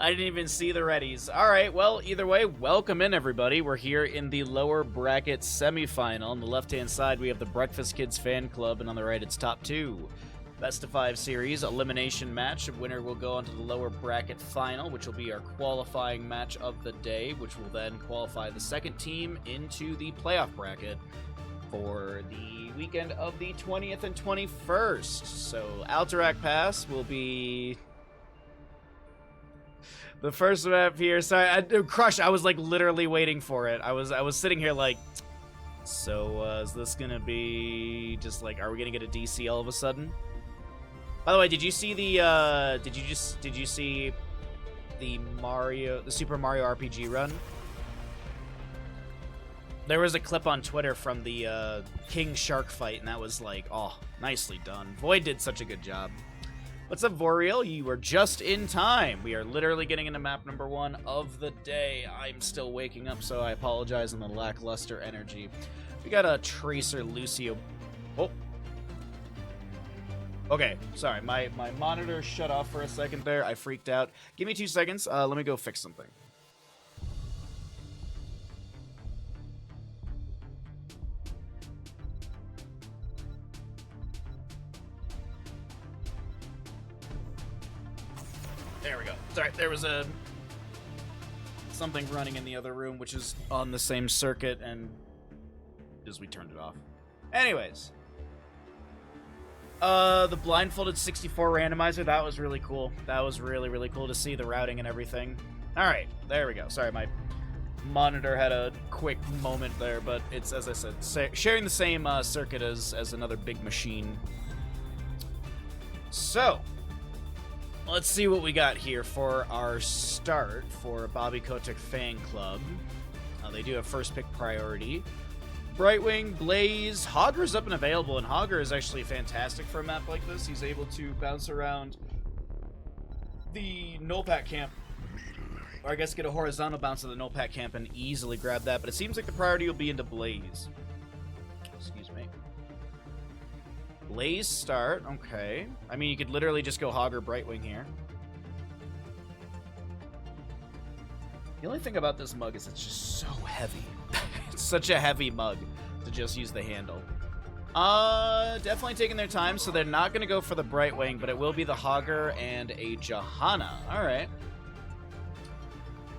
I didn't even see the readies. All right, well, either way, welcome in, everybody. We're here in the lower bracket semifinal. On the left-hand side, we have the Breakfast Kids Fan Club, and on the right, it's top two. Best of 5 series, elimination match. The winner will go on to the lower bracket final, which will be our qualifying match of the day, which will then qualify the second team into the playoff bracket for the weekend of the 20th and 21st. So, Alterac Pass will be the first map here. Sorry, Crush, I was like literally waiting for it. I was sitting here like, so is this gonna be just like, are we gonna get a DC all of a sudden? By the way, did you see the did you see the Super Mario RPG run? There was a clip on Twitter from the King Shark fight, and that was like, oh, nicely done. Void did such a good job. What's up, Voriel? You are just in time. We are literally getting into map number 1 of the day. I'm still waking up, so I apologize on the lackluster energy. We got a Tracer Lucio. Oh. Okay, sorry. My monitor shut off for a second there. I freaked out. Give me 2 seconds. Let me go fix something. There we go. Sorry, there was something running in the other room, which is on the same circuit, and we turned it off. Anyways, the blindfolded 64 randomizer, that was really cool. That was really, really cool to see the routing and everything. All right, there we go. Sorry, my monitor had a quick moment there, but it's, as I said, sharing the same circuit as another big machine. So, let's see what we got here for our start for Bobby Kotick Fan Club. They do have first pick priority. Brightwing, Blaze, Hogger's up and available, and Hogger is actually fantastic for a map like this. He's able to bounce around the null pack camp, or I guess get a horizontal bounce to the null pack camp and easily grab that, but it seems like the priority will be into Blaze. Excuse me. Blaze start, okay. I mean, you could literally just go Hogger Brightwing here. The only thing about this mug is it's just so heavy. It's such a heavy mug to just use the handle. Definitely taking their time, so they're not going to go for the Brightwing, but it will be the Hogger and a Johanna. All right.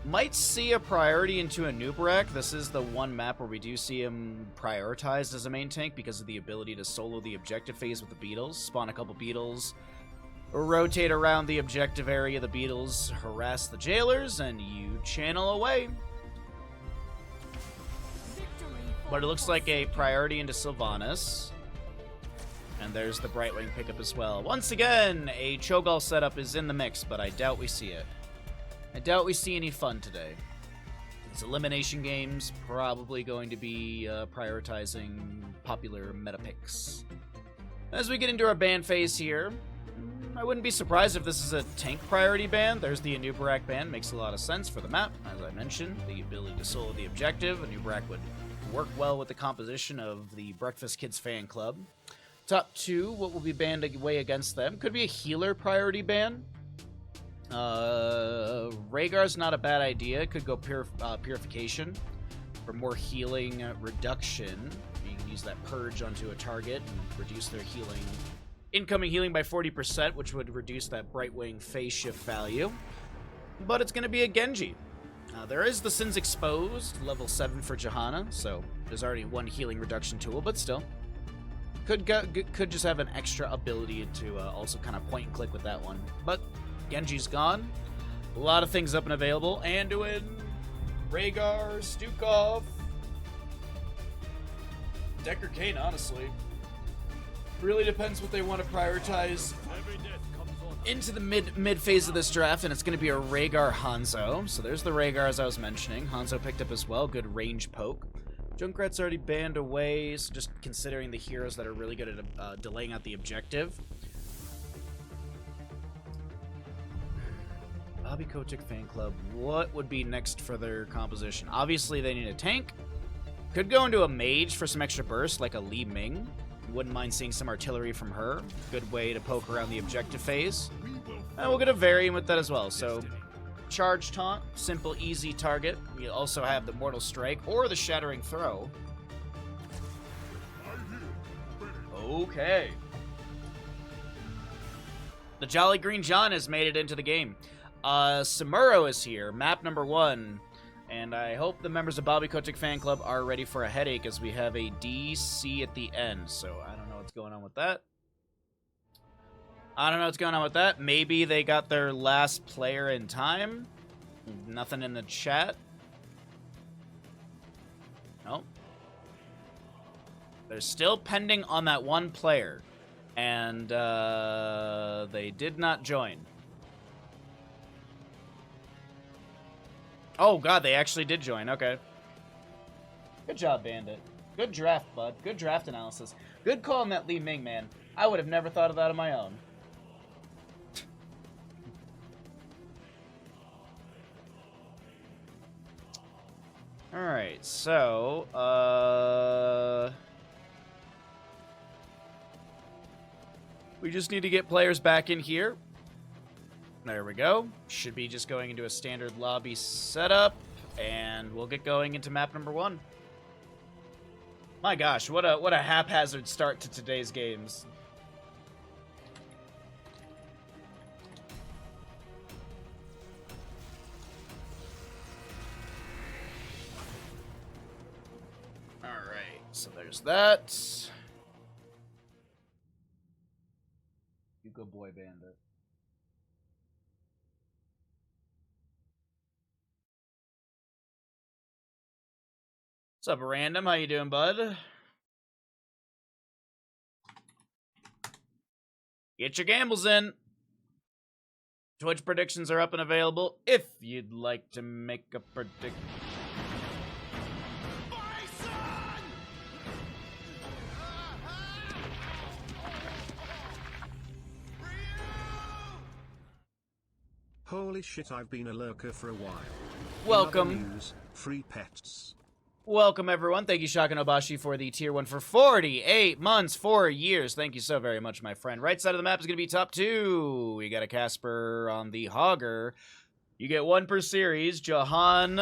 Might see a priority into a Nubarak. This is the one map where we do see him prioritized as a main tank because of the ability to solo the objective phase with the beetles, spawn a couple beetles, rotate around the objective area, the beetles harass the jailers, and you channel away. But it looks like a priority into Sylvanas. And there's the Brightwing pickup as well. Once again, a Cho'Gall setup is in the mix, but I doubt we see it. I doubt we see any fun today. These elimination games probably going to be prioritizing popular meta picks. As we get into our ban phase here, I wouldn't be surprised if this is a tank priority ban. There's the Anubarak ban, makes a lot of sense for the map. As I mentioned, the ability to solo the objective. Anubarak would work well with the composition of the Breakfast Kids Fan Club. Top 2, what will be banned away against them? Could be a healer priority ban. Rhaegar's not a bad idea. Could go Purification for more healing reduction. You can use that Purge onto a target and reduce their healing, incoming healing by 40%, which would reduce that Brightwing phase shift value. But it's going to be a Genji. There is the Sins Exposed, level 7 for Johanna, so there's already one healing reduction tool, but still. Could just have an extra ability to also kind of point and click with that one. But Genji's gone. A lot of things up and available. Anduin, Rhaegar, Stukov, Decker Kane, honestly. Really depends what they want to prioritize into the mid phase of this draft, and it's going to be a Rhaegar Hanzo. So there's the Rhaegar as I was mentioning. Hanzo picked up as well. Good range poke. Junkrat's already banned away, so just considering the heroes that are really good at delaying out the objective. Bobby Kotick Fan Club, what would be next for their composition? Obviously, they need a tank. Could go into a mage for some extra burst, like a Li Ming. Wouldn't mind seeing some artillery from her. Good way to poke around the objective phase. And we'll get a variant with that as well. So charge taunt, simple, easy target. We also have the Mortal Strike or the Shattering Throw. Okay. The Jolly Green John has made it into the game. Samuro is here, map number 1. And I hope the members of Bobby Kotick Fan Club are ready for a headache as we have a DC at the end. So I don't know what's going on with that. Maybe they got their last player in time. Nothing in the chat. Nope. They're still pending on that one player. And they did not join. Oh, God, they actually did join. Okay. Good job, Bandit. Good draft, bud. Good draft analysis. Good call on that Li Ming, man. I would have never thought of that on my own. Alright, so, we just need to get players back in here. There we go. Should be just going into a standard lobby setup, and we'll get going into map number 1. My gosh, what a haphazard start to today's games. All right, so there's that. You good boy, Bandit. What's up, Random? How you doing, bud? Get your gambles in. Twitch predictions are up and available if you'd like to make a prediction. Holy shit, I've been a lurker for a while. Welcome. News, free pets. Welcome, everyone. Thank you, Shaka Nobashi, for the tier 1 for 48 months, 4 years. Thank you so very much, my friend. Right side of the map is going to be top 2. We got a Casper on the Hogger. You get 1 per series. Jahan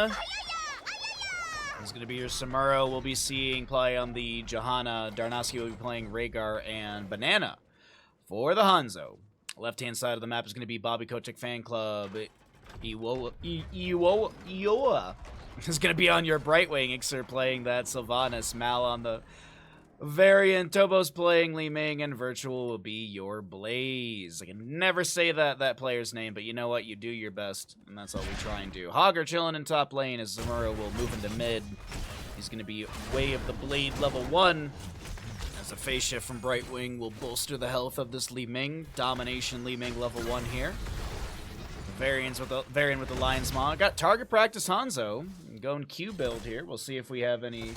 is going to be your Samuro. We'll be seeing play on the Johanna. Darnowski will be playing Rhaegar and Banana. For the Hanzo, left-hand side of the map is going to be Bobby Kotick Fan Club. Iwoa is going to be on your Brightwing. Ixer playing that Sylvanas. Mal on the variant. Tobo's playing Li Ming, and Virtual will be your Blaze. I can never say that player's name, but you know what? You do your best, and that's all we try and do. Hogger chilling in top lane as Zamuro will move into mid. He's going to be Way of the Blade level 1. As a phase shift from Brightwing will bolster the health of this Li Ming. Domination Li Ming level 1 here. Variant with the Lion's Maw. Got target practice Hanzo. Going Q build here. We'll see if we have any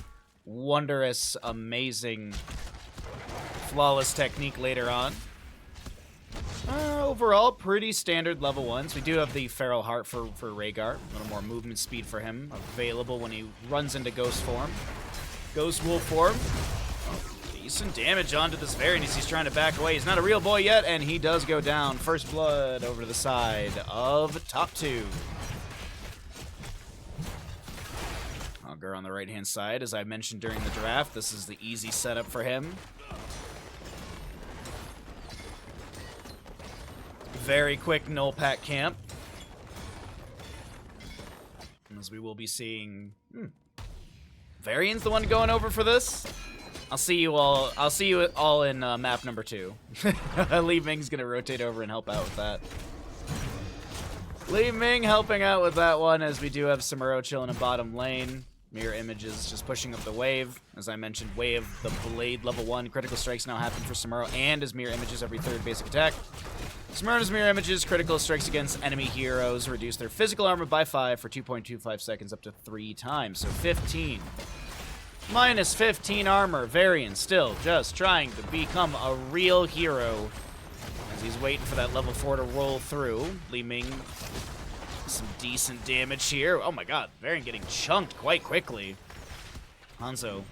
wondrous, amazing, flawless technique later on. Overall, pretty standard level 1s. We do have the Feral Heart for Rhaegar. A little more movement speed for him available when he runs into Ghost form. Ghost Wolf form. Decent damage onto this variant as he's trying to back away. He's not a real boy yet, and he does go down. First blood over to the side of top 2. Hogger on the right-hand side. As I mentioned during the draft, this is the easy setup for him. Very quick null pack camp. As we will be seeing... Varian's the one going over for this. I'll see you all in map number 2. Li Ming's gonna rotate over and help out with that. Li Ming helping out with that one, as we do have Samuro chilling in bottom lane. Mirror Images just pushing up the wave. As I mentioned, Way of the Blade level 1. Critical strikes now happen for Samuro and his Mirror Images every 3rd basic attack. Samuro's Mirror Images, critical strikes against enemy heroes, reduce their physical armor by 5 for 2.25 seconds up to 3 times. So 15. Minus 15 armor. Varian still just trying to become a real hero as he's waiting for that level 4 to roll through. Li Ming, some decent damage here. Oh my god, Varian getting chunked quite quickly. Hanzo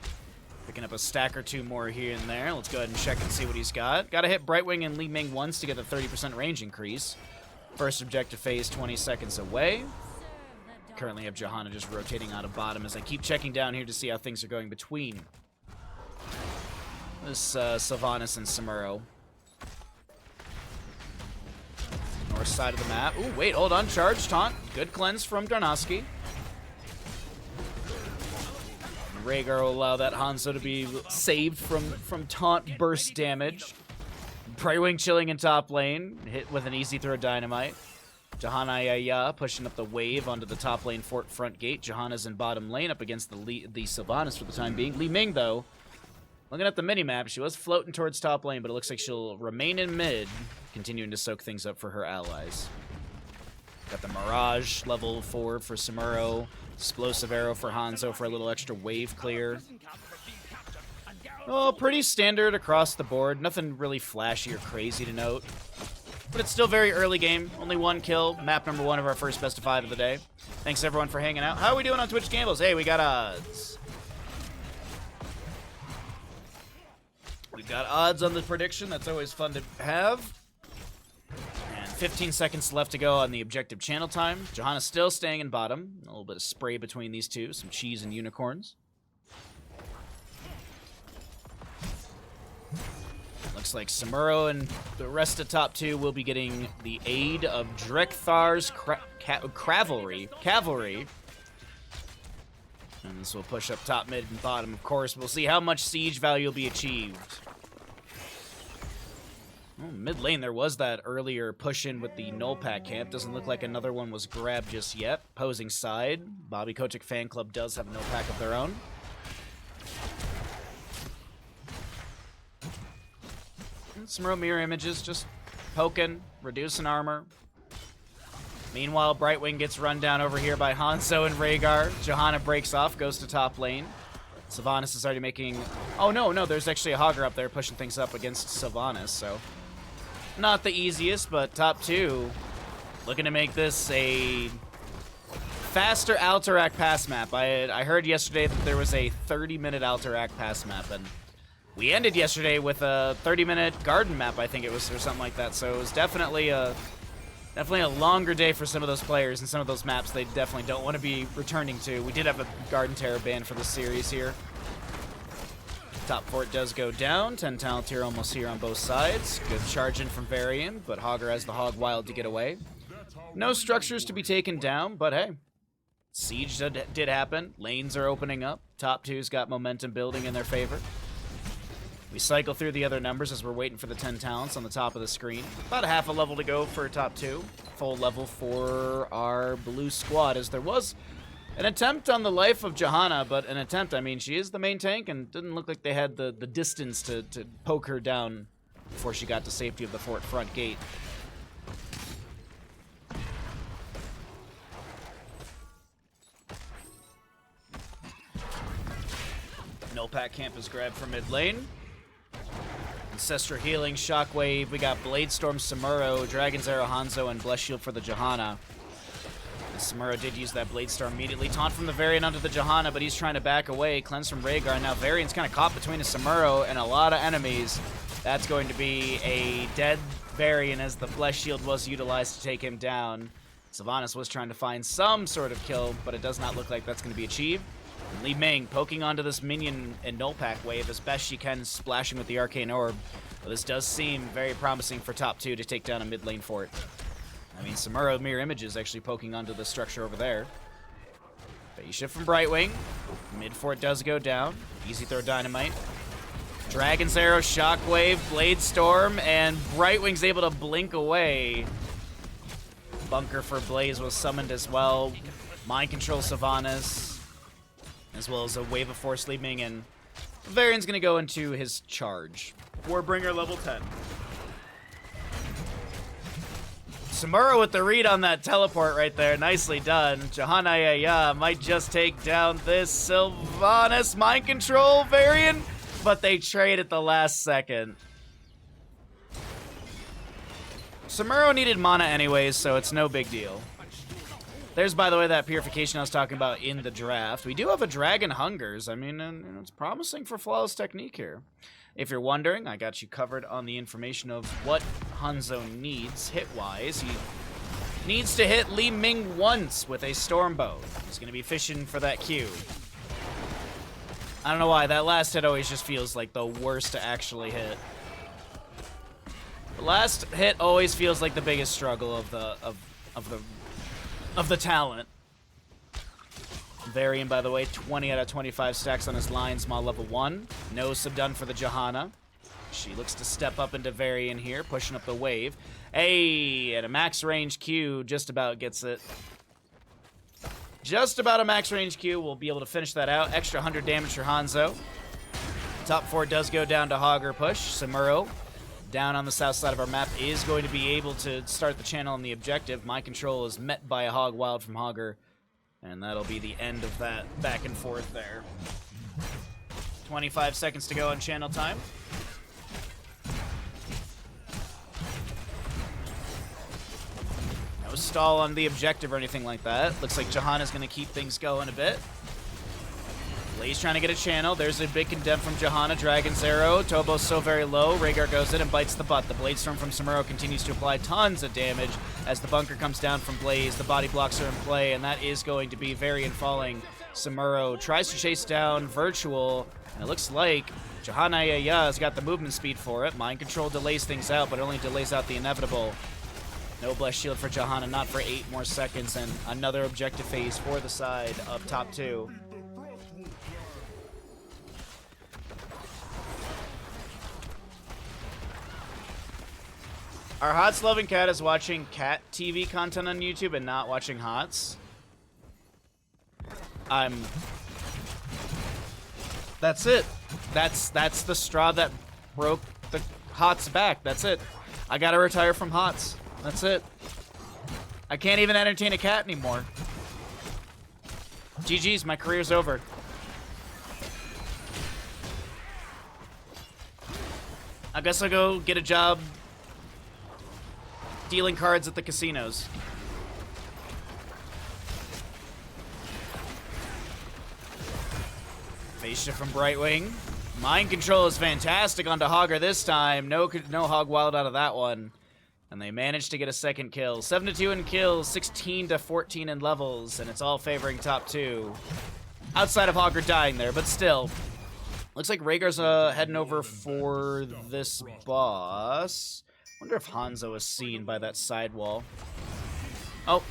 picking up a stack or 2 more here and there. Let's go ahead and check and see what he's got. Gotta hit Brightwing and Li Ming once to get the 30% range increase. First objective phase 20 seconds away. Currently have Johanna just rotating out of bottom as I keep checking down here to see how things are going between this Sylvanas and Samuro. North side of the map. Ooh, wait, hold on. Charge, taunt. Good cleanse from Darnowski. Rhaegar will allow that Hanzo to be saved from taunt burst damage. Brightwing chilling in top lane. Hit with an easy throw dynamite. Johanna Yaya pushing up the wave onto the top lane fort front gate. Johanna's in bottom lane up against the Sylvanas for the time being. Li Ming, though, looking at the minimap, she was floating towards top lane, but it looks like she'll remain in mid, continuing to soak things up for her allies. Got the Mirage level 4 for Samuro. Explosive Arrow for Hanzo for a little extra wave clear. Oh, pretty standard across the board. Nothing really flashy or crazy to note. But it's still very early game. Only one kill. Map number 1 of our first best of 5 of the day. Thanks everyone for hanging out. How are we doing on Twitch Gambles? Hey, we got odds. We've got odds on the prediction. That's always fun to have. And 15 seconds left to go on the objective channel time. Johanna's still staying in bottom. A little bit of spray between these two. Some cheese and unicorns. Looks like Samuro and the rest of top 2 will be getting the aid of Drekthar's cavalry. And this will push up top, mid, and bottom. Of course, we'll see how much siege value will be achieved. Oh, mid lane, there was that earlier push in with the null pack camp. Doesn't look like another one was grabbed just yet. Opposing side, Bobby Kotick fan club does have a null pack of their own. Some mirror images just poking, reducing armor. Meanwhile, Brightwing gets run down over here by Hanzo and Rhaegar. Johanna breaks off, goes to top lane. Sylvanas is already making... Oh, no, there's actually a Hogger up there pushing things up against Sylvanas, so... Not the easiest, but top 2 looking to make this a faster Alterac pass map. I heard yesterday that there was a 30-minute Alterac pass map, and we ended yesterday with a 30-minute garden map, I think it was, or something like that. So it was definitely a longer day for some of those players, and some of those maps they definitely don't want to be returning to. We did have a Garden Terror ban for this series here. Top fort does go down. 10 talent tier almost here on both sides. Good charge in from Varian, but Hogger has the Hog Wild to get away. No structures to be taken down, but hey. Siege did happen. Lanes are opening up. Top 2's got momentum building in their favor. We cycle through the other numbers as we're waiting for the 10 talents on the top of the screen. About a half a level to go for top 2. Full level for our blue squad, as there was an attempt on the life of Johanna, but an attempt, I mean, she is the main tank, and didn't look like they had the distance to poke her down before she got to safety of the fort front gate. Null pack camp is grabbed from mid lane. Ancestral Healing, Shockwave. We got Blade Storm, Samuro, Dragon's Arrow, Hanzo, and Bless Shield for the Johanna. And Samuro did use that Blade Storm immediately. Taunt from the Varian onto the Johanna, but he's trying to back away. Cleanse from Rhaegar. Now Varian's kind of caught between a Samuro and a lot of enemies. That's going to be a dead Varian as the Bless Shield was utilized to take him down. Sylvanas was trying to find some sort of kill, but it does not look like that's going to be achieved. Li Ming poking onto this minion and null pack wave as best she can, splashing with the Arcane Orb. But this does seem very promising for top 2 to take down a mid lane fort. I mean, Samuro Mirror Images actually poking onto the structure over there. Bait shift from Brightwing. Mid fort does go down. Easy throw dynamite. Dragon's Arrow, Shockwave, Blade Storm, and Brightwing's able to blink away. Bunker for Blaze was summoned as well. Mind Control Sylvanas, as well as a Wave of Force Leaping, and Varian's gonna go into his charge. Warbringer level 10. Samuro with the read on that teleport right there. Nicely done. Johanna Yaya might just take down this Sylvanas. Mind Control Varian, but they trade at the last second. Samuro needed mana anyways, so it's no big deal. There's, by the way, that purification I was talking about in the draft. We do have a Dragon Hungers. I mean, and it's promising for Flawless Technique here. If you're wondering, I got you covered on the information of what Hanzo needs hit-wise. He needs to hit Li Ming once with a Stormbow. He's going to be fishing for that Q. I don't know why, that last hit always just feels like the worst to actually hit. The last hit always feels like the biggest struggle of the talent. Varian, by the way, 20 out of 25 stacks on his Lion's Maw level 1. No subdone for the Johanna. She looks to step up into Varian here, pushing up the wave. Hey, and a max range Q just about gets it. Just about a max range Q. We'll be able to finish that out. Extra 100 damage for Hanzo. Top 4 does go down to Hogger push. Samuro, down on the south side of our map, is going to be able to start the channel on the objective. My control is met by a Hog Wild from Hogger. And that'll be the end of that back and forth there. 25 seconds to go on channel time. No stall on the objective or anything like that. Looks like Johanna's going to keep things going a bit. Blaze trying to get a channel. There's a big condemn from Johanna. Dragon's Arrow. Tobo's so very low. Rhaegar goes in and bites the butt. The Blade Storm from Samuro continues to apply tons of damage as the bunker comes down from Blaze. The body blocks are in play, and that is going to be Varian falling. Samuro tries to chase down Virtual, and it looks like Johanna has got the movement speed for it. Mind Control delays things out, but only delays out the inevitable. No Blessed Shield for Johanna, not for 8 more seconds, and another objective phase for the side of top 2. Our Hots loving cat is watching cat TV content on YouTube and not watching Hots. That's it. That's the straw that broke the Hots back. That's it. I gotta retire from Hots. That's it. I can't even entertain a cat anymore. GG's, my career's over. I guess I'll go get a job dealing cards at the casinos. Face shift from Brightwing. Mind Control is fantastic onto Hogger this time. No Hog Wild out of that one. And they managed to get a second kill. 7-2 in kills, 16-14 in levels, and it's all favoring top 2. Outside of Hogger dying there, but still. Looks like Rhaegar's heading over for this boss. Wonder if Hanzo is seen by that sidewall. Oh,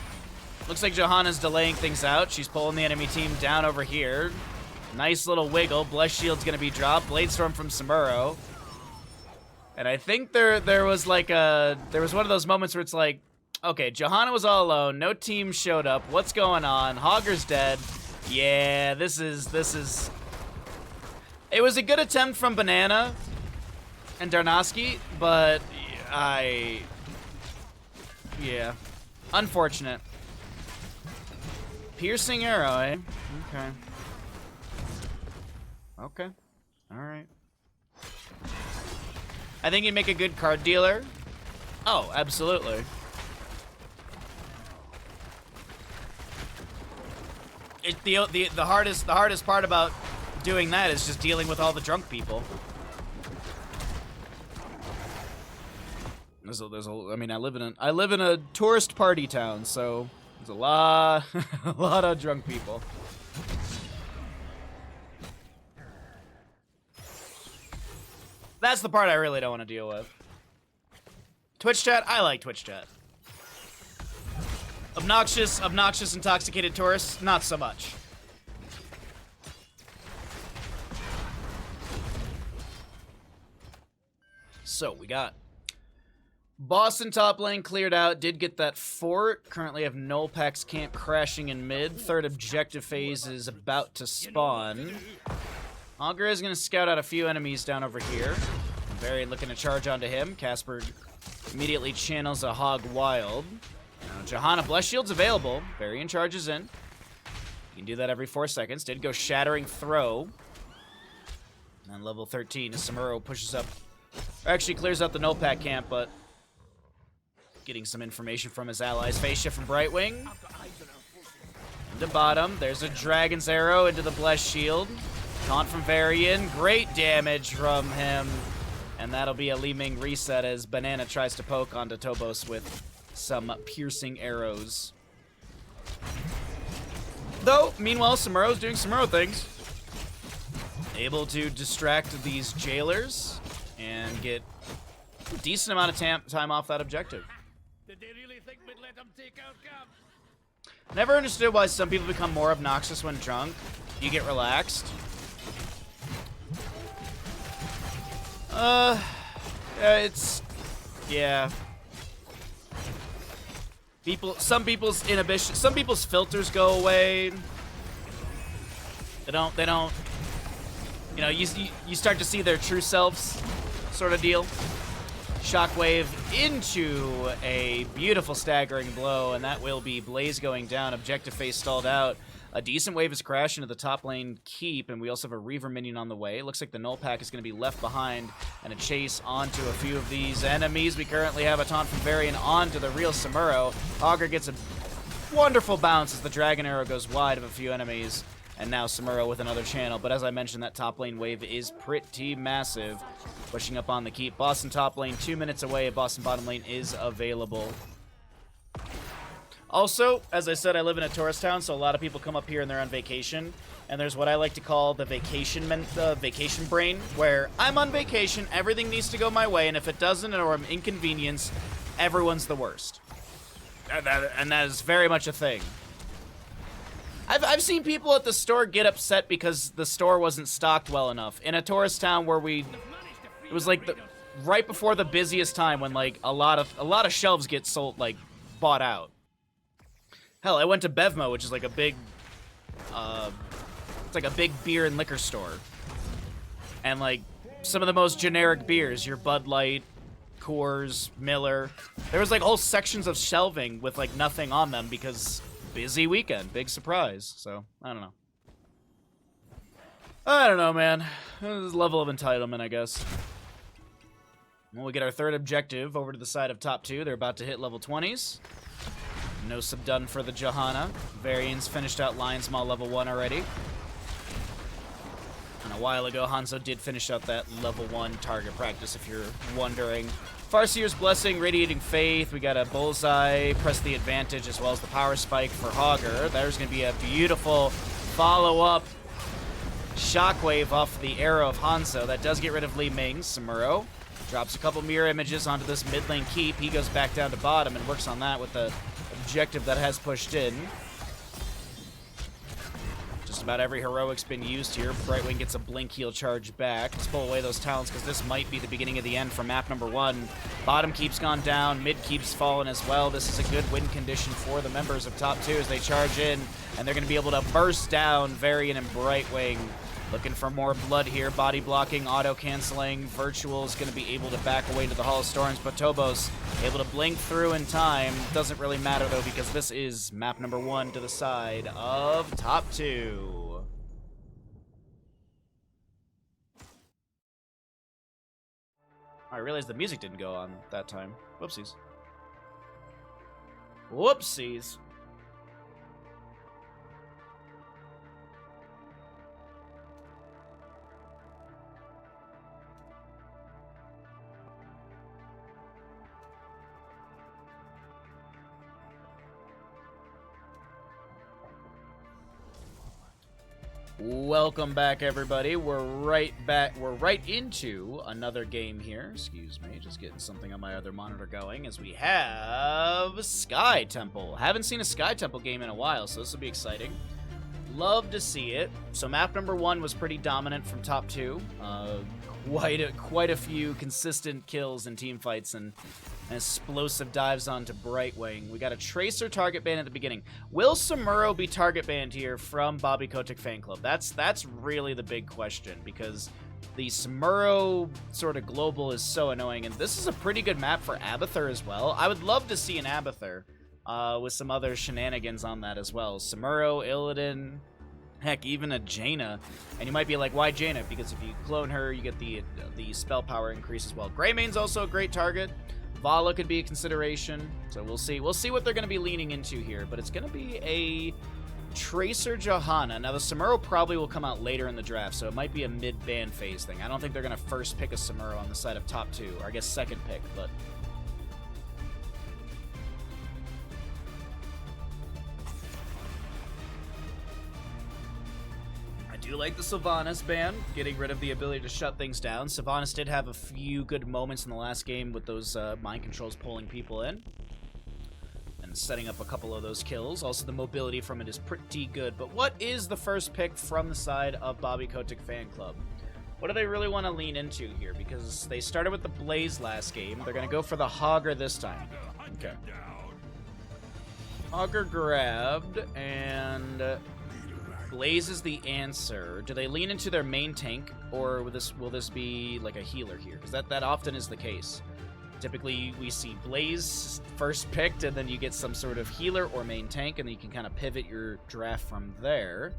looks like Johanna's delaying things out. She's pulling the enemy team down over here. Nice little wiggle. Blessed Shield's gonna be dropped. Blade Storm from Samuro. And I think there was like there was one of those moments where it's like, okay, Johanna was all alone. No team showed up. What's going on? Hogger's dead. Yeah, this is. It was a good attempt from Banana and Darnowski, but yeah. Unfortunate. Piercing arrow, eh? Okay. Okay. Alright. I think he'd make a good card dealer. Oh, absolutely. The hardest part about doing that is just dealing with all the drunk people. I mean, I live in a tourist party town, so there's a lot of drunk people. That's the part I really don't want to deal with. Twitch chat, I like Twitch chat. Obnoxious, intoxicated tourists, not so much. So, we got Boston top lane cleared out, did get that fort. Currently have Nulpax camp crashing in mid. Third objective phase is about to spawn. Augur is going to scout out a few enemies down over here. Very looking to charge onto him. Casper immediately channels a Hog Wild. Now, Johanna, Blessed Shield's available. Varian charges in. You can do that every 4 seconds. Did go Shattering Throw. And level 13 as Samuro pushes up. Actually clears out the Nulpack camp, but getting some information from his allies. Face shift from Brightwing. Into bottom. There's a Dragon's Arrow into the Blessed Shield. Taunt from Varian. Great damage from him. And that'll be a Li Ming reset as Banana tries to poke onto Tobos with some piercing arrows. Though, meanwhile, Samuro's doing Samuro things. Able to distract these jailers and get a decent amount of time off that objective. Did they really think we'd let them take out camp? Never understood why some people become more obnoxious when drunk. You get relaxed. Yeah. Some people's inhibition, some people's filters go away. They don't, you know, you start to see their true selves, sort of deal. Shockwave into a beautiful staggering blow, and that will be Blaze going down. Objective phase stalled out. A decent wave has crashed into the top lane keep, and we also have a Reaver minion on the way. It looks like the Null Pack is going to be left behind, and a chase onto a few of these enemies. We currently have a taunt from Varian onto the real Samuro. Augur gets a wonderful bounce as the Dragon Arrow goes wide of a few enemies, and now Samuro with another channel. But as I mentioned, that top lane wave is pretty massive. Pushing up on the keep. Boston top lane 2 minutes away. Boston bottom lane is available. Also, as I said, I live in a tourist town, so a lot of people come up here and they're on vacation. And there's what I like to call the vacation brain, where I'm on vacation, everything needs to go my way, and if it doesn't or I'm inconvenienced, everyone's the worst. And that is very much a thing. I've seen people at the store get upset because the store wasn't stocked well enough. In a tourist town where it was like right before the busiest time when like a lot of shelves get sold, like bought out. Hell, I went to Bevmo, which is like a big, it's like a big beer and liquor store. And like some of the most generic beers, your Bud Light, Coors, Miller. There was like whole sections of shelving with like nothing on them because busy weekend, big surprise. So, I don't know. I don't know, man. This level of entitlement, I guess. Well, we get our third objective over to the side of top 2. They're about to hit level 20s. No subdone for the Johanna. Varian's finished out Lion's Maw level 1 already. And a while ago, Hanzo did finish out that level 1 target practice, if you're wondering. Farseer's Blessing, Radiating Faith. We got a Bullseye, Press the Advantage, as well as the Power Spike for Hogger. There's going to be a beautiful follow-up Shockwave off the arrow of Hanzo. That does get rid of Li Ming. Samuro drops a couple mirror images onto this mid lane keep. He goes back down to bottom and works on that with the objective that has pushed in. Just about every heroic's been used here. Brightwing gets a blink heal charge back. Let's pull away those talents because this might be the beginning of the end for map number 1. Bottom keep's gone down. Mid keep's fallen as well. This is a good win condition for the members of top 2 as they charge in, and they're going to be able to burst down Varian and Brightwing. Looking for more blood here. Body blocking, auto canceling. Virtual is going to be able to back away into the Hall of Storms, but Tobos able to blink through in time. Doesn't really matter though because this is map number 1 to the side of top 2. I realized the music didn't go on that time. Whoopsies. Whoopsies. Welcome back, everybody. We're right back. We're right into another game here. Excuse me, just getting something on my other monitor going as we have Sky Temple. Haven't seen a Sky Temple game in a while, so this will be exciting. Love to see it. So map number 1 was pretty dominant from top 2. Quite a few consistent kills in team fights and explosive dives onto Brightwing. We got a Tracer target ban at the beginning. Will Samuro be target banned here from Bobby Kotick fan club? That's really the big question because the Samuro sort of global is so annoying, and this is a pretty good map for Abathur as well. I would love to see an Abathur with some other shenanigans on that as well. Samuro, Illidan, heck, even a Jaina. And you might be like, why Jaina? Because if you clone her, you get the spell power increase as well. Greymane's also a great target. Vala could be a consideration. So we'll see. We'll see what they're going to be leaning into here. But it's going to be a Tracer Johanna. Now, the Samuro probably will come out later in the draft, so it might be a mid-ban phase thing. I don't think they're going to first pick a Samuro on the side of top 2. Or I guess second pick, but do like the Sylvanas ban, getting rid of the ability to shut things down. Sylvanas did have a few good moments in the last game with those mind controls pulling people in. And setting up a couple of those kills. Also, the mobility from it is pretty good. But what is the first pick from the side of Bobby Kotick Fan Club? What do they really want to lean into here? Because they started with the Blaze last game. They're going to go for the Hogger this time. Okay. Hogger grabbed, and Blaze is the answer. Do they lean into their main tank, or will this be like a healer here? Because that often is the case. Typically, we see Blaze first picked, and then you get some sort of healer or main tank, and then you can kind of pivot your draft from there.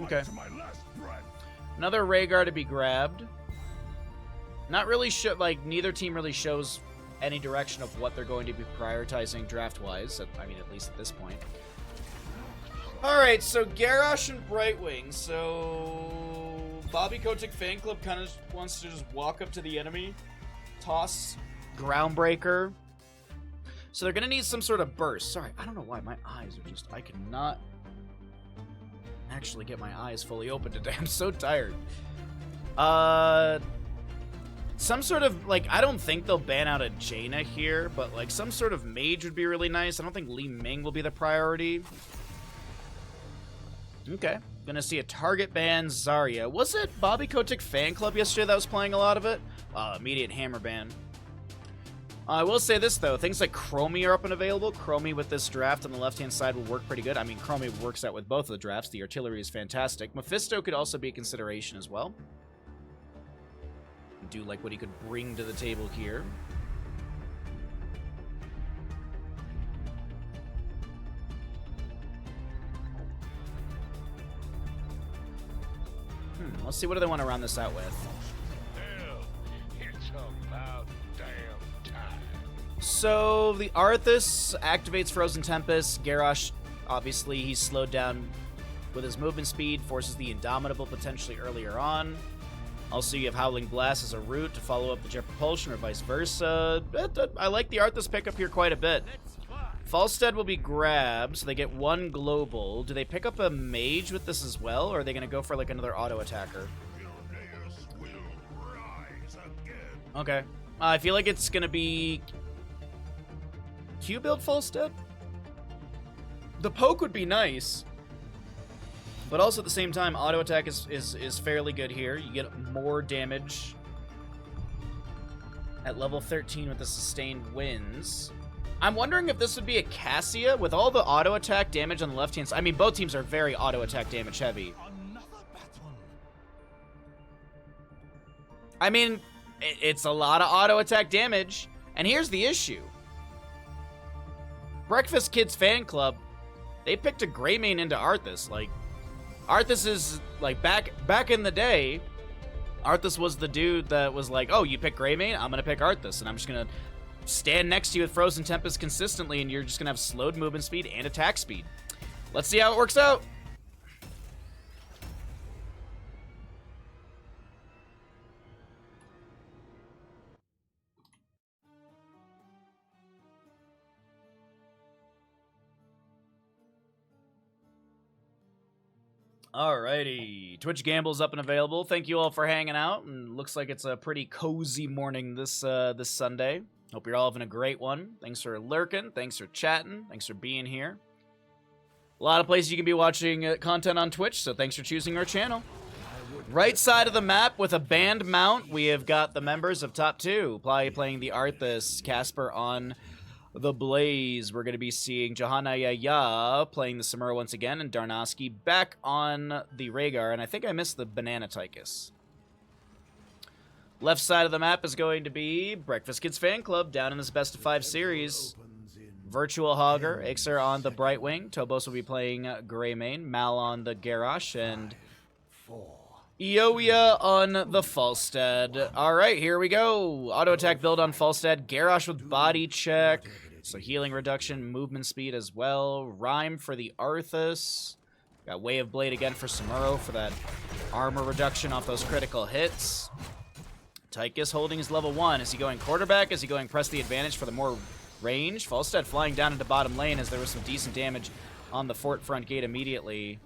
Okay. Another Rhaegar to be grabbed. Not really like neither team really shows any direction of what they're going to be prioritizing draft-wise. I mean, at least at this point. All right, so Garrosh and Brightwing. So Bobby Kotick Fan Club kind of wants to just walk up to the enemy, toss Groundbreaker. So they're gonna need some sort of burst. Sorry, I don't know why my eyes are just. I cannot actually get my eyes fully open today. I'm so tired. Some sort of, like, I don't think they'll ban out a Jaina here, but, like, some sort of mage would be really nice. I don't think Li Ming will be the priority. Okay. Gonna see a target ban Zarya. Was it Bobby Kotick Fan Club yesterday that was playing a lot of it? Immediate hammer ban. I will say this, though. Things like Chromie are up and available. Chromie with this draft on the left-hand side will work pretty good. I mean, Chromie works out with both of the drafts. The artillery is fantastic. Mephisto could also be a consideration as well. Do like what he could bring to the table here. Let's see, what do they want to round this out with? Hell, it's about damn time. So the Arthas activates Frozen Tempest. Garrosh, obviously, he's slowed down with his movement speed, forces the Indomitable potentially earlier on. Also, you have Howling Blast as a route to follow up the Jet Propulsion or vice versa. I like the Arthas pickup here quite a bit. Falstead will be grabbed, so they get one global. Do they pick up a mage with this as well, or are they going to go for like another auto attacker? Okay. I feel like it's going to be Q-build Falstead? The poke would be nice. But also at the same time, auto attack is fairly good here. You get more damage at level 13 with the sustained wins. I'm wondering if this would be a Cassia with all the auto attack damage on the left hand side. I mean, both teams are very auto attack damage heavy. I mean, it's a lot of auto attack damage. And here's the issue. Breakfast Kids Fan Club, they picked a Greymane into Arthas. Like, Arthas is, like, back in the day, Arthas was the dude that was like, oh, you pick Greymane? I'm going to pick Arthas, and I'm just going to stand next to you with Frozen Tempest consistently, and you're just going to have slowed movement speed and attack speed. Let's see how it works out. Alrighty, Twitch Gamble's up and available. Thank you all for hanging out, and looks like it's a pretty cozy morning this this Sunday. Hope you're all having a great one. Thanks for lurking, thanks for chatting, thanks for being here. A lot of places you can be watching content on Twitch, so thanks for choosing our channel. Right side of the map with a band mount, we have got the members of Top 2 playing the Arthas, Casper on the Blaze. We're going to be seeing Johanna Yaya playing the Samura once again, and Darnowski back on the Rhaegar, and I think I missed the Banana Tychus. Left side of the map is going to be Breakfast Kids Fan Club down in this best of 5 series. Virtual Hogger, Ixer on the Brightwing, Tobos will be playing Greymane, Mal on the Garrosh, and Ioia on the Falstead. Alright, here we go. Auto attack build on Falstead, Garrosh with body check. So healing reduction, movement speed as well. Rhyme for the Arthas. Got Way of Blade again for Samuro for that armor reduction off those critical hits. Tychus holding his level 1. Is he going quarterback? Is he going press the advantage for the more range? Falstead flying down into bottom lane as there was some decent damage on the fort front gate immediately.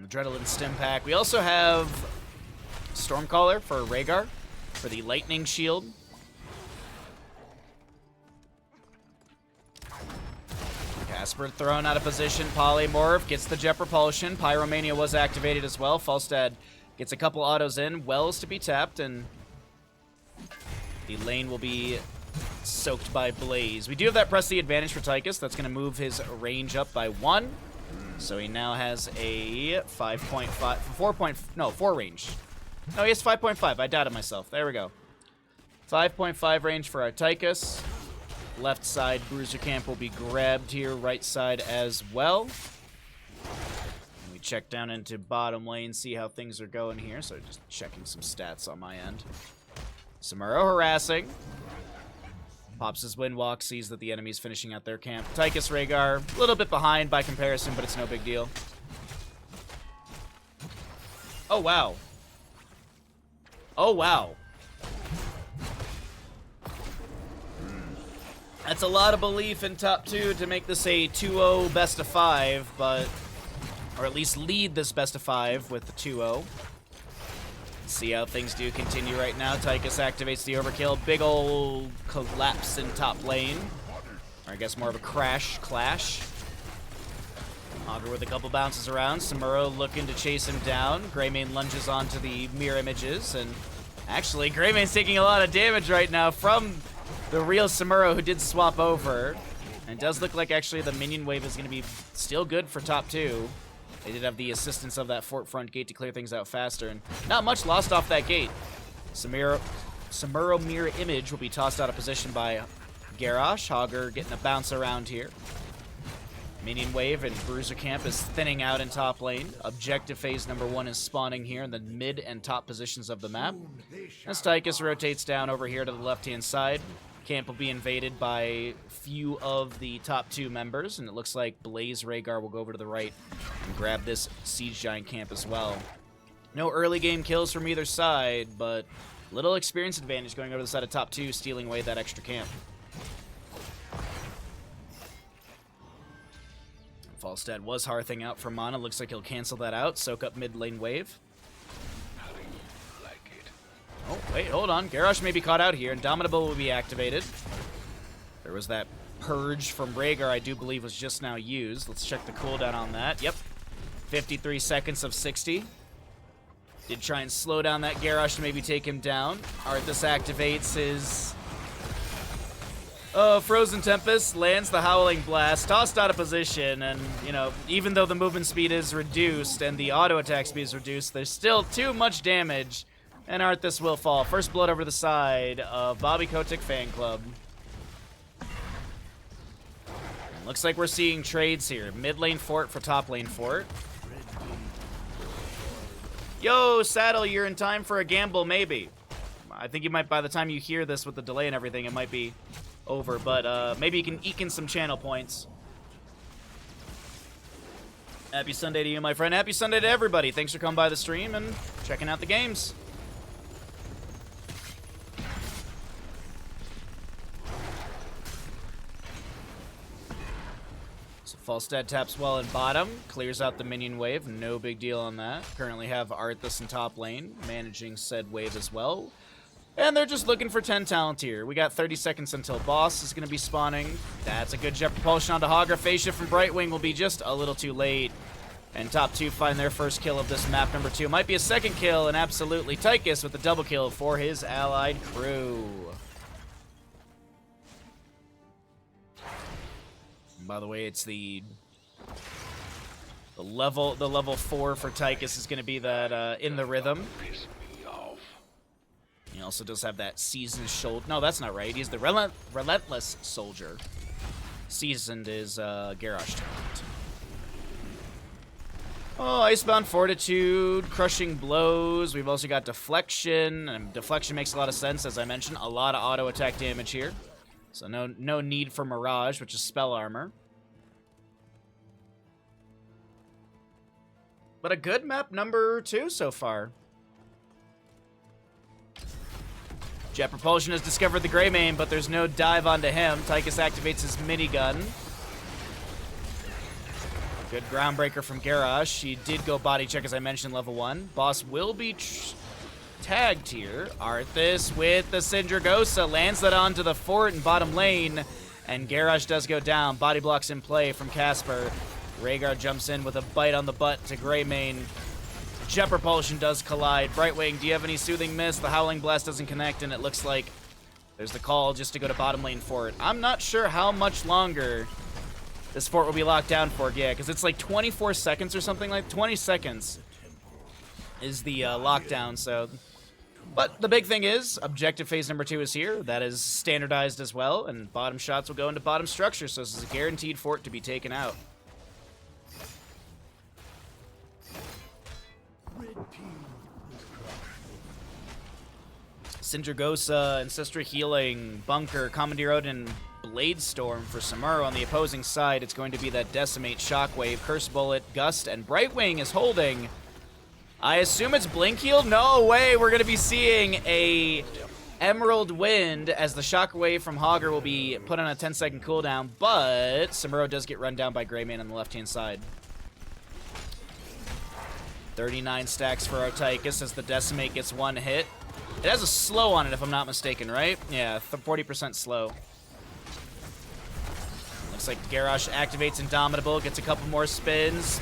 Adrenaline Stim Pack. We also have Stormcaller for Rhaegar for the Lightning Shield. Casper thrown out of position. Polymorph gets the Jet Propulsion. Pyromania was activated as well. Falstad gets a couple autos in. Wells to be tapped, and the lane will be soaked by Blaze. We do have that press the advantage for Tychus. That's going to move his range up by 1. So he now has a 4 range. No, he has 5.5. I doubted myself. There we go. 5.5 range for our Tychus. Left side Bruiser Camp will be grabbed here. Right side as well. And we check down into bottom lane, see how things are going here. So just checking some stats on my end. Samuro harassing. Pops his Windwalk, sees that the enemy's finishing out their camp. Tychus Rhaegar, a little bit behind by comparison, but it's no big deal. Oh, wow. Oh, wow. That's a lot of belief in top 2 to make this a 2-0 best of 5, but... or at least lead this best of 5 with the 2-0. See how things do continue right now. Tychus activates the overkill. Big ol' collapse in top lane. Or I guess more of a clash. Augur with a couple bounces around. Samuro looking to chase him down. Greymane lunges onto the mirror images. And actually, Greymane's taking a lot of damage right now from the real Samuro, who did swap over. And it does look like actually the minion wave is going to be still good for top 2. They did have the assistance of that fort front gate to clear things out faster, and not much lost off that gate. Samuro mirror image will be tossed out of position by Garrosh. Augur getting a bounce around here. Minion wave and Bruiser Camp is thinning out in top lane. Objective phase number 1 is spawning here in the mid and top positions of the map. As Tychus rotates down over here to the left-hand side, camp will be invaded by few of the top 2 members, and it looks like Blaze Rhaegar will go over to the right and grab this Siege Giant camp as well. No early game kills from either side, but little experience advantage going over to the side of top 2, stealing away that extra camp. Falstad was hearthing out for mana. Looks like he'll cancel that out. Soak up mid lane wave. How do you like it? Oh, wait, hold on. Garrosh may be caught out here. Indomitable will be activated. There was that purge from Rhaegar I do believe was just now used. Let's check the cooldown on that. Yep. 53 seconds of 60. Did try and slow down that Garrosh to maybe take him down. Arthas activates his... Frozen Tempest, lands the Howling Blast, tossed out of position, and, you know, even though the movement speed is reduced and the auto attack speed is reduced, there's still too much damage, and Arthas will fall. First blood over the side of Bobby Kotick Fan Club. And looks like we're seeing trades here. Mid lane fort for top lane fort. Yo, Saddle, you're in time for a gamble, maybe. I think you might, by the time you hear this with the delay and everything, it might be over, but maybe you can eke in some channel points. Happy Sunday to you, my friend. Happy Sunday to everybody. Thanks for coming by the stream and checking out the games. So Falstad taps well in bottom, clears out the minion wave. No big deal on that. Currently have Arthas in top lane, managing said wave as well. And they're just looking for 10 talent here. We got 30 seconds until boss is going to be spawning. That's a good jet propulsion onto Hogger. Phase shift from Brightwing will be just a little too late. And top 2 find their first kill of this map number 2. Might be a second kill, and absolutely Tychus with the double kill for his allied crew. And by the way, it's the level 4 for Tychus is going to be that in the rhythm. Piss me off. He also does have that seasoned shoulder. No, that's not right. He's the relentless soldier. Seasoned is Garrosh talent. Oh, Icebound Fortitude, Crushing Blows. We've also got Deflection, and Deflection makes a lot of sense, as I mentioned. A lot of auto attack damage here. So no need for Mirage, which is spell armor. But a good map number 2 so far. Jet Propulsion has discovered the Greymane, but there's no dive onto him. Tychus activates his minigun. Good groundbreaker from Garrosh. He did go body check, as I mentioned, level 1. Boss will be tagged here. Arthas with the Sindragosa lands that onto the fort in bottom lane, and Garrosh does go down. Body blocks in play from Casper. Rhaegar jumps in with a bite on the butt to Greymane. Jet Propulsion does collide. Brightwing, do you have any Soothing Mist? The Howling Blast doesn't connect, and it looks like there's the call just to go to bottom lane fort. I'm not sure how much longer this fort will be locked down for. Yeah, because it's like 24 seconds or something like 20 seconds is the lockdown, so. But the big thing is, objective phase number 2 is here. That is standardized as well, and bottom shots will go into bottom structure, so this is a guaranteed fort to be taken out. Sindragosa, Ancestral Healing, Bunker, Commandeer Odin, Blade Storm for Samuro. On the opposing side, it's going to be that Decimate, Shockwave, Curse Bullet, Gust, and Brightwing is holding. I assume it's Blink Heal? No way, we're going to be seeing a Emerald Wind as the Shockwave from Hogger will be put on a 10-second cooldown, but Samuro does get run down by Greymane on the left-hand side. 39 stacks for Tychus as the Decimate gets one hit. It has a slow on it, if I'm not mistaken, right? Yeah, 40% slow. Looks like Garrosh activates Indomitable, gets a couple more spins.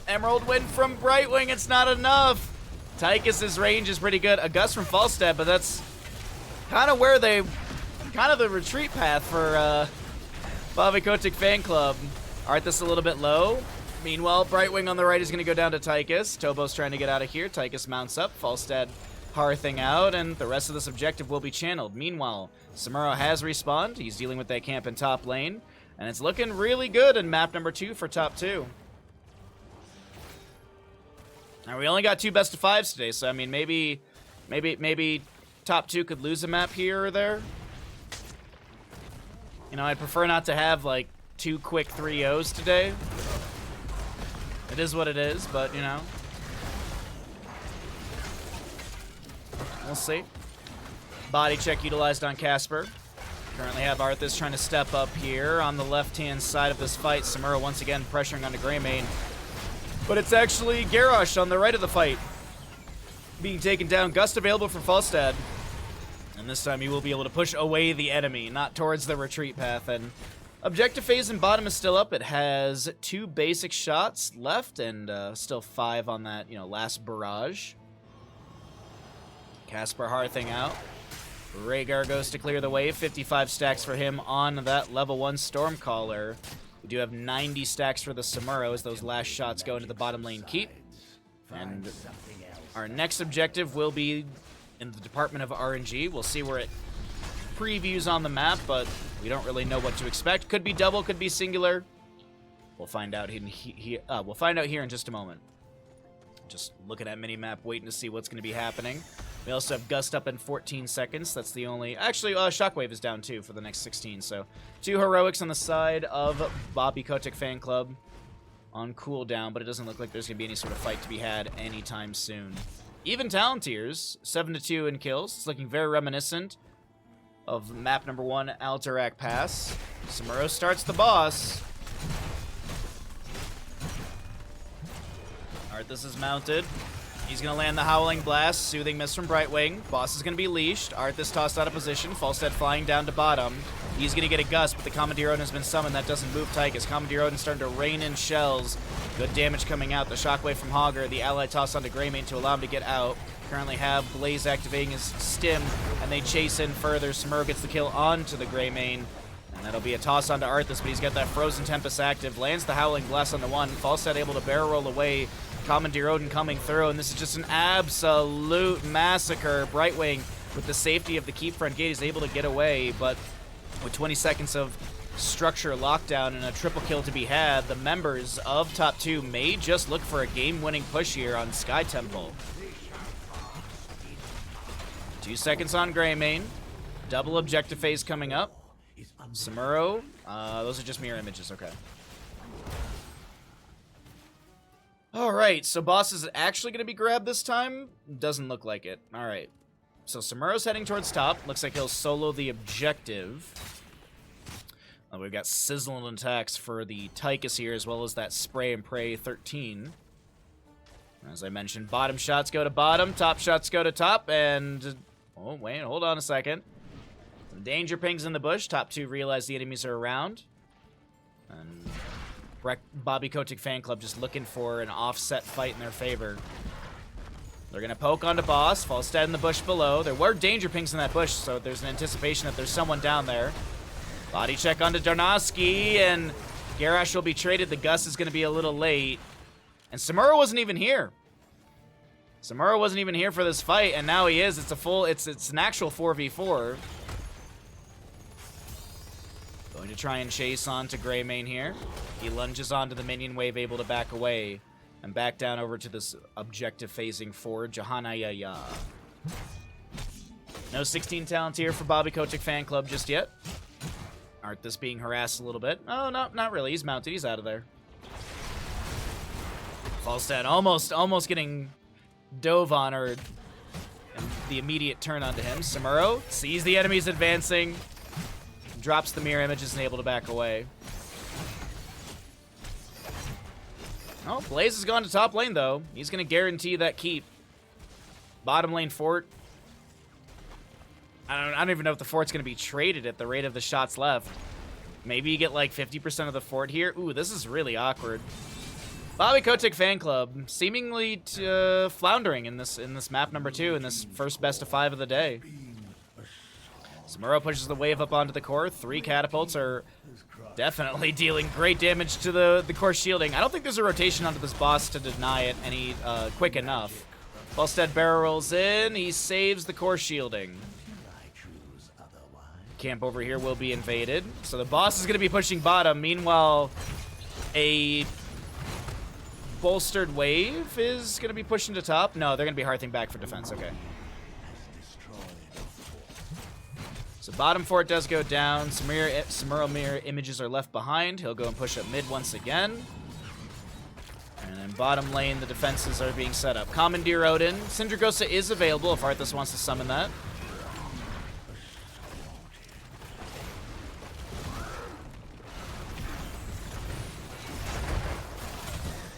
Emerald Wind from Brightwing, it's not enough. Tychus's range is pretty good. A Gust from Falstad, but that's kind of where they, kind of the retreat path for Bobby Kotick fan club. Arthas a little bit low. Meanwhile, Brightwing on the right is going to go down to Tychus. Tobo's trying to get out of here. Tychus mounts up. Falstad Hearthing out, and the rest of this objective will be channeled. Meanwhile, Samuro has respawned. He's dealing with that camp in top lane, and it's looking really good in map number 2 for top 2. Now, we only got 2 best of 5s today, so I mean, maybe top 2 could lose a map here or there. You know, I'd prefer not to have like 2 quick 3-0s today. It is what it is, but you know. We'll see. Body check utilized on Casper. Currently have Arthas trying to step up here on the left-hand side of this fight. Samuro once again pressuring onto Greymane. But it's actually Garrosh on the right of the fight being taken down. Gust available for Falstad. And this time he will be able to push away the enemy, not towards the retreat path. And objective phase in bottom is still up. It has 2 basic shots left and still 5 on that, you know, last barrage. Casper Hearthing out. Rhaegar goes to clear the way. 55 stacks for him on that level 1 Stormcaller. We do have 90 stacks for the Samuro as those last shots go into the bottom lane keep. And our next objective will be in the Department of RNG. We'll see where it previews on the map, but we don't really know what to expect. Could be double, could be singular. We'll find out we'll find out here in just a moment. Just looking at minimap, waiting to see what's going to be happening. We also have Gust up in 14 seconds. That's the only... Actually, Shockwave is down, too, for the next 16. So, 2 heroics on the side of Bobby Kotick fan club on cooldown, but it doesn't look like there's going to be any sort of fight to be had anytime soon. Even Talontiers, 7-2 in kills. It's looking very reminiscent of map number 1, Alterac Pass. Samuro starts the boss. Arthas is mounted. He's going to land the Howling Blast. Soothing Mist from Brightwing. Boss is going to be leashed. Arthas tossed out of position. Falstad flying down to bottom. He's going to get a Gust, but the Commandeer Odin has been summoned. That doesn't move Tychus. Commandeer Odin starting to rain in shells. Good damage coming out. The Shockwave from Hogger. The ally toss onto Greymane to allow him to get out. Currently have Blaze activating his stim, and they chase in further. Samuro gets the kill onto the Greymane. And that'll be a toss onto Arthas, but he's got that Frozen Tempest active. Lands the Howling Blast on the 1. Falstad able to barrel roll away. Commandeer Odin coming through, and this is just an absolute massacre. Brightwing, with the safety of the keep front gate, is able to get away, but with 20 seconds of structure lockdown and a triple kill to be had, the members of top 2 may just look for a game-winning push here on Sky Temple. 2 seconds on Greymane. Double objective phase coming up. Samuro, those are just mirror images, okay. Alright, so boss is actually going to be grabbed this time? Doesn't look like it. Alright. So Samuro's heading towards top. Looks like he'll solo the objective. We've got sizzling attacks for the Tychus here, as well as that Spray and Pray 13. As I mentioned, bottom shots go to bottom, top shots go to top, and... Oh, wait, hold on a second. Some danger pings in the bush. Top 2 realize the enemies are around. And Bobby Kotick fan club just looking for an offset fight in their favor. They're going to poke onto boss. Falstad in the bush below. There were danger pings in that bush, so there's an anticipation that there's someone down there. Body check onto Darnowski, and Garrosh will be traded. The Gus is going to be a little late. And Samuro wasn't even here. Samuro wasn't even here for this fight, and now he is. It's an actual 4v4. Going to try and chase onto Greymane here. He lunges onto the minion wave, able to back away. And back down over to this objective phasing forward. Jahanayaya. No 16 talents here for Bobby Kotick fan club just yet. Arthas being harassed a little bit. Oh, no, not really. He's mounted. He's out of there. Falstad almost getting dove on, or the immediate turn onto him. Samuro sees the enemies advancing. Drops the mirror images and able to back away. Oh, Blaze has gone to top lane, though. He's going to guarantee that keep. Bottom lane fort. I don't even know if the fort's going to be traded at the rate of the shots left. Maybe you get like 50% of the fort here. Ooh, this is really awkward. Bobby Kotick fan club seemingly floundering in this map number 2, in this first best of 5 of the day. Samuro pushes the wave up onto the core. 3 catapults are definitely dealing great damage to the core shielding. I don't think there's a rotation onto this boss to deny it any quick enough. Falstad barrel rolls in. He saves the core shielding. Camp over here will be invaded. So the boss is going to be pushing bottom. Meanwhile, a bolstered wave is going to be pushing to top. No, they're going to be hearthing back for defense. Okay. So bottom fort does go down. Samuro mirror images are left behind. He'll go and push up mid once again. And then bottom lane, the defenses are being set up. Commandeer Odin. Syndragosa is available if Arthas wants to summon that.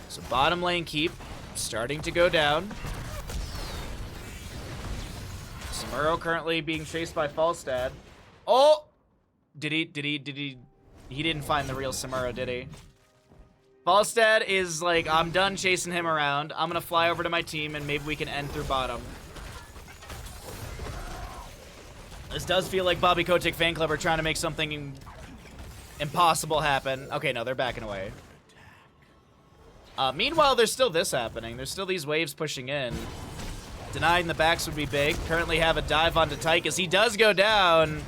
So bottom lane keep starting to go down. Samuro currently being chased by Falstad. Oh! Did he? He didn't find the real Samuro, did he? Falstad is like, I'm done chasing him around. I'm gonna fly over to my team and maybe we can end through bottom. This does feel like Bobby Kotick fan club are trying to make something impossible happen. Okay, no, they're backing away. Meanwhile, there's still this happening. There's still these waves pushing in. Denying the backs would be big. Currently have a dive onto Tychus. He does go down.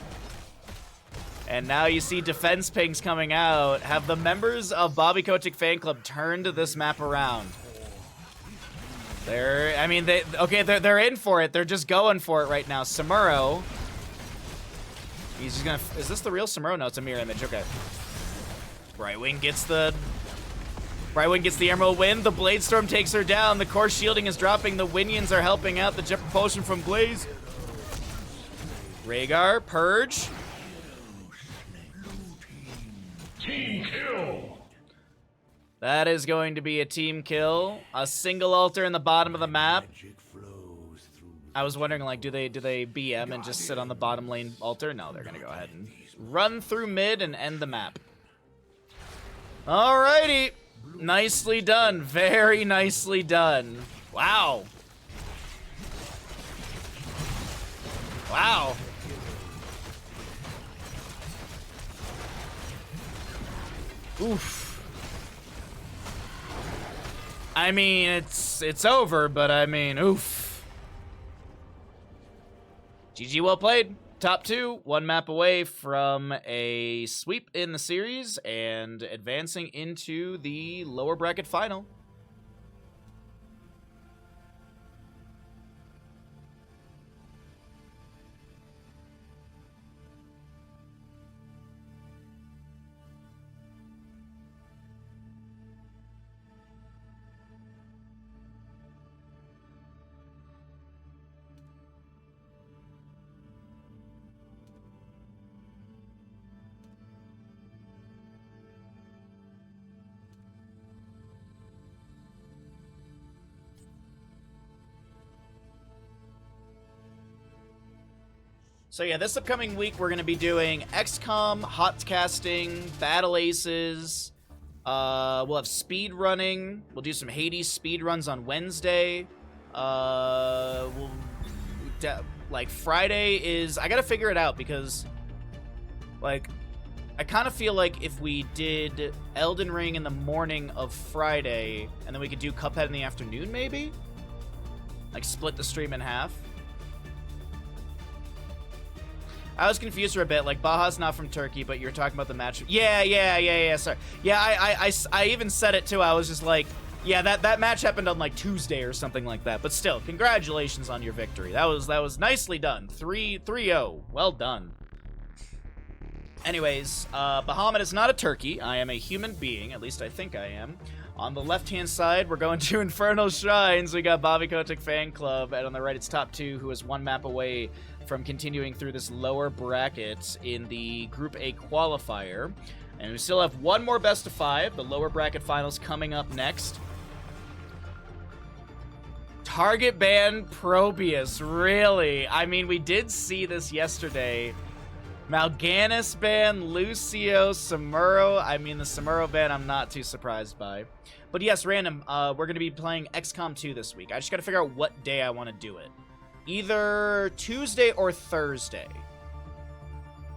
And now you see defense pings coming out. Have the members of Bobby Kotick fan club turned this map around? They're in for it. They're just going for it right now. Samuro. He's just gonna. Is this the real Samuro? No, it's a mirror image. Okay. Brightwing gets the Emerald Wind. The Blade Storm takes her down. The core shielding is dropping. The Winions are helping out. The Jet Propulsion from Blaze. Rhaegar, Purge. Team kill. That is going to be a team kill. A single altar in the bottom of the map. I was wondering, like, do they BM and just sit on the bottom lane altar? No, they're gonna go ahead and run through mid and end the map. Alrighty. Nicely done. Very nicely done. Wow. Wow. Oof. I mean, it's over, but I mean, oof. GG, well played. Top 2, 1 map away from a sweep in the series and advancing into the lower bracket final. So yeah, this upcoming week we're going to be doing XCOM, hot casting, battle aces. We'll have speed running. We'll do some Hades speed runs on Wednesday. Like Friday is, I gotta figure it out because, like, I kind of feel like if we did Elden Ring in the morning of Friday, and then we could do Cuphead in the afternoon, maybe? Like, split the stream in half. I was confused for a bit. Like, Baha's not from Turkey, but you're talking about the match. Yeah, sorry. Yeah, I even said it, too. I was just like, yeah, that match happened on, like, Tuesday or something like that. But still, congratulations on your victory. That was nicely done. 3-0. Well done. Anyways, Bahamut is not a turkey. I am a human being. At least I think I am. On the left-hand side, we're going to Infernal Shrines. We got Bobby Kotick Fan Club. And on the right, it's Top 2, who is one map away from continuing through this lower bracket in the Group A qualifier. And we still have one more best of 5. The lower bracket finals coming up next. Target ban Probius. Really? I mean, we did see this yesterday. Mal'Ganis ban, Lucio, Samuro. I mean, the Samuro ban I'm not too surprised by. But yes, random, we're going to be playing XCOM 2 this week. I just got to figure out what day I want to do it. Either Tuesday or Thursday.